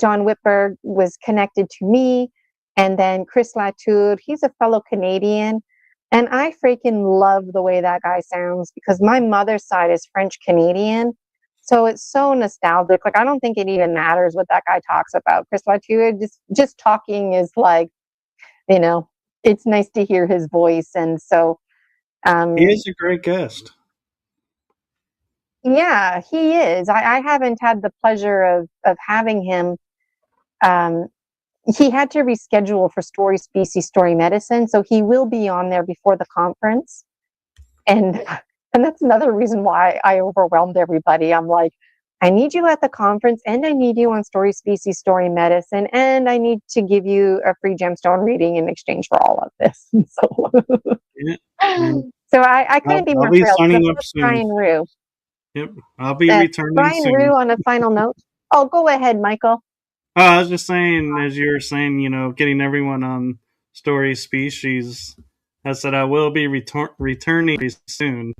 John Whitberg was connected to me. And then Chris Latour, he's a fellow Canadian, and I freaking love the way that guy sounds because my mother's side is French Canadian. So it's so nostalgic. Like, I don't think it even matters what that guy talks about. Chris Latour, just talking is like, it's nice to hear his voice. And so he is a great guest. Yeah, he is. I haven't had the pleasure of having him. He had to reschedule for Story Species Story Medicine, so he will be on there before the conference. And that's another reason why I overwhelmed everybody. I'm like, I need you at the conference, and I need you on Story Species Story Medicine, and I need to give you a free gemstone reading in exchange for all of this. So I couldn't be more be thrilled. signing up soon. Brian Rue. Yep, I'll be returning Brian soon. Rue, on a final note. Oh, go ahead, Michael. I was just saying, as you were saying, getting everyone on Story Species, I said I will be returning soon.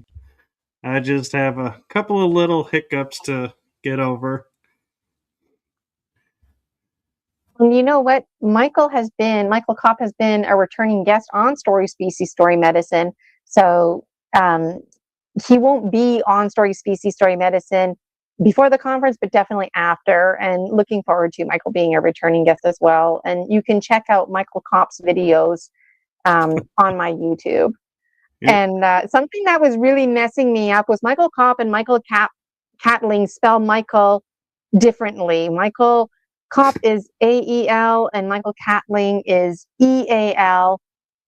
I just have a couple of little hiccups to get over. And you know what? Michael Kopp has been a returning guest on Story Species Story Medicine. So he won't be on Story Species Story Medicine before the conference, but definitely after. And looking forward to Michael being a returning guest as well. And you can check out Michael Kopp's videos on my YouTube. Yep. And something that was really messing me up was Michael Kopp and Michael Catling spell Michael differently. Michael Kopp is AEL and Michael Catling is EAL.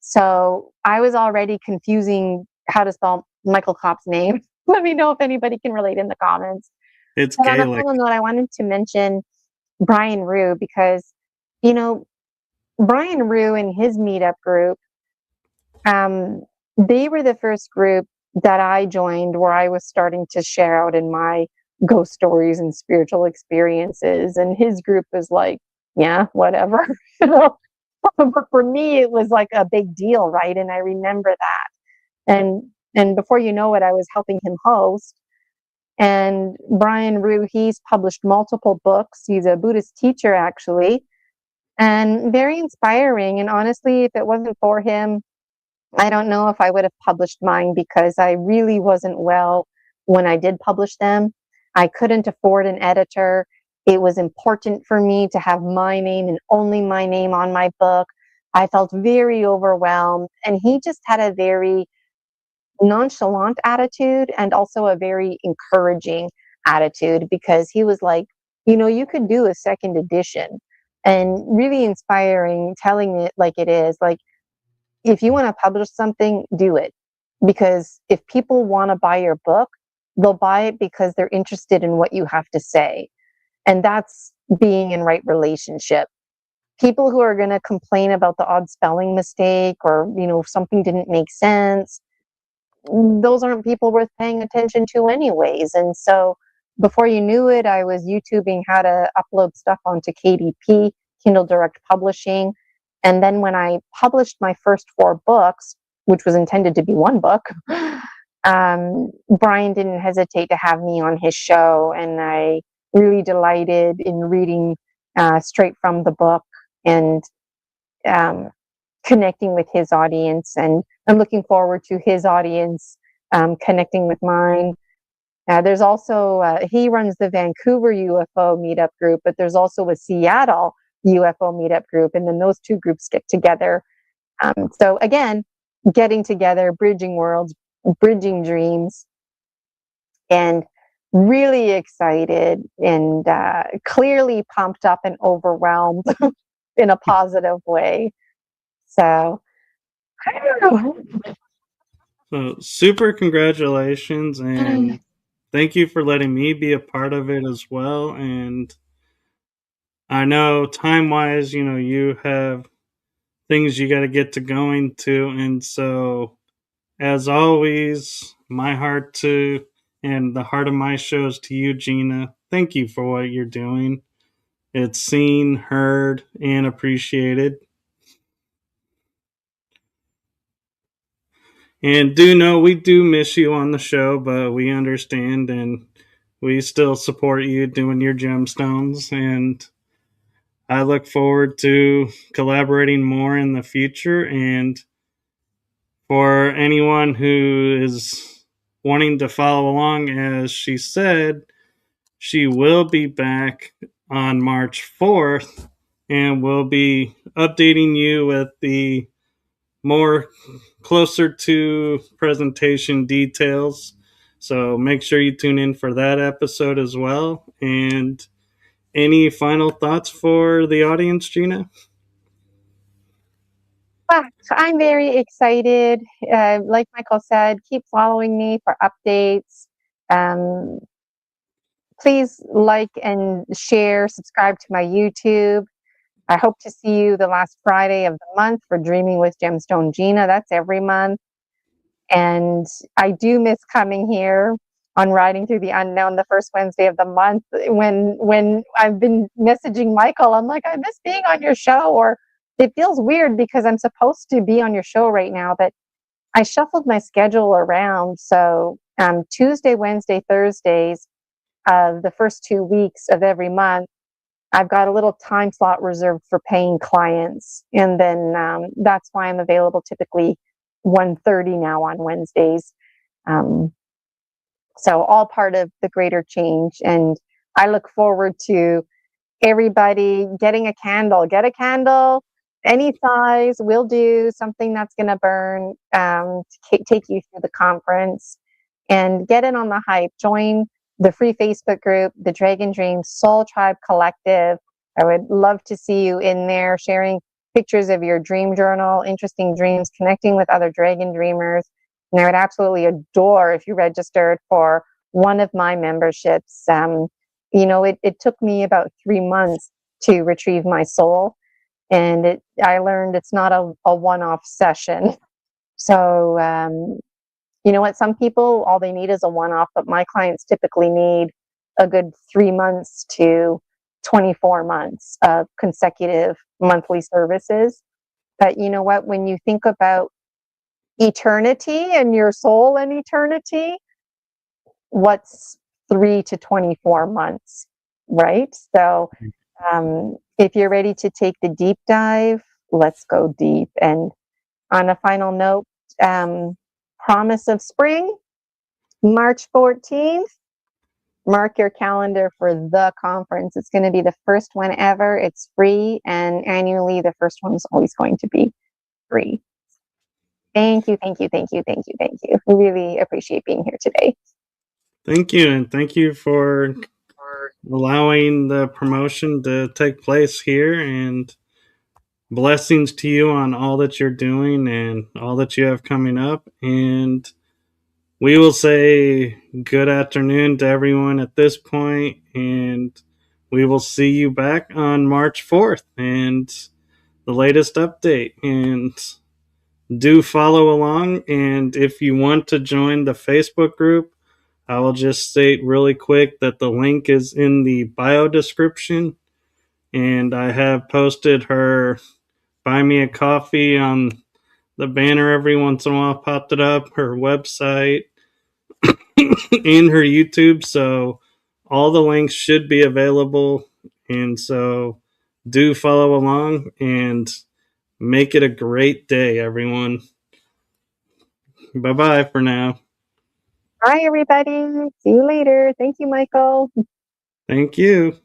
So I was already confusing how to spell Michael Kopp's name. Let me know if anybody can relate in the comments. It's but Gaelic. On a final note, I wanted to mention Brian Rue because, Brian Rue and his meetup group, they were the first group that I joined where I was starting to share out in my ghost stories and spiritual experiences. And his group was like, yeah, whatever. But for me, it was like a big deal, right? And I remember that. And before you know it, I was helping him host. And Brian Rue, he's published multiple books. He's a Buddhist teacher, actually, and very inspiring. And honestly, if it wasn't for him, I don't know if I would have published mine because I really wasn't well when I did publish them. I couldn't afford an editor. It was important for me to have my name and only my name on my book. I felt very overwhelmed. And he just had a very nonchalant attitude and also a very encouraging attitude because he was like, you could do a second edition, and really inspiring, telling it like it is. Like, if you want to publish something, do it. Because if people want to buy your book, they'll buy it because they're interested in what you have to say. And that's being in right relationship. People who are going to complain about the odd spelling mistake or, something didn't make sense, those aren't people worth paying attention to anyways. And so before you knew it, I was YouTubing how to upload stuff onto KDP, Kindle Direct Publishing. And then when I published my first 4 books, which was intended to be one book, Brian didn't hesitate to have me on his show. And I really delighted in reading straight from the book and connecting with his audience, and I'm looking forward to his audience connecting with mine. There's also, he runs the Vancouver UFO meetup group, but there's also a Seattle UFO meetup group, and then those two groups get together. So again, getting together, bridging worlds, bridging dreams, and really excited and clearly pumped up and overwhelmed in a positive way. So, I don't know. So super congratulations, and thank you for letting me be a part of it as well. And I know time wise, you have things you got to get to going to. And so, as always, my heart to and the heart of my show is to you, Gina. Thank you for what you're doing. It's seen, heard, and appreciated. And do know we do miss you on the show, but we understand and we still support you doing your gemstones. And I look forward to collaborating more in the future. And for anyone who is wanting to follow along, as she said, she will be back on March 4th and will be updating you with the more closer to presentation details. So make sure you tune in for that episode as well. And any final thoughts for the audience, Gina? I'm very excited. Like Michael said, keep following me for updates. Um, please like and share, subscribe to my YouTube. I hope to see you the last Friday of the month for Dreaming with Gemstone Gina. That's every month. And I do miss coming here on Riding Through the Unknown the first Wednesday of the month. When I've been messaging Michael, I'm like, I miss being on your show. Or it feels weird because I'm supposed to be on your show right now, but I shuffled my schedule around. So Tuesday, Wednesday, Thursdays, the first 2 weeks of every month, I've got a little time slot reserved for paying clients. And then that's why I'm available typically 1:30 now on Wednesdays. So all part of the greater change. And I look forward to everybody getting a candle. Get a candle, any size will do, something that's going to burn, to take you through the conference, and get in on the hype. Join the free Facebook group, the Dragon Dreams Soul Tribe Collective. I would love to see you in there sharing pictures of your dream journal, interesting dreams, connecting with other dragon dreamers. And I would absolutely adore if you registered for one of my memberships. It took me about 3 months to retrieve my soul. And I learned it's not a one-off session. So, you know what? Some people, all they need is a one-off, but my clients typically need a good 3 months to 24 months of consecutive monthly services. But you know what? When you think about eternity and your soul and eternity, what's 3 to 24 months, right? So if you're ready to take the deep dive, let's go deep. And on a final note, promise of spring, March 14th, mark your calendar for the conference. It's going to be the first one ever. It's free, and annually the first one is always going to be free. Thank you, thank you, thank you, thank you, thank you. We really appreciate being here today. Thank you, and thank you for allowing the promotion to take place here, and blessings to you on all that you're doing and all that you have coming up. And we will say good afternoon to everyone at this point, and we will see you back on March 4th and the latest update. And do follow along. And if you want to join the Facebook group, I will just state really quick that the link is in the bio description. And I have posted her buy me a coffee on the banner every once in a while, popped it up, her website, and her YouTube. So all the links should be available. And so do follow along. And Make it a great day, everyone. Bye bye for now. Bye, everybody. See you later. Thank you, Michael. Thank you.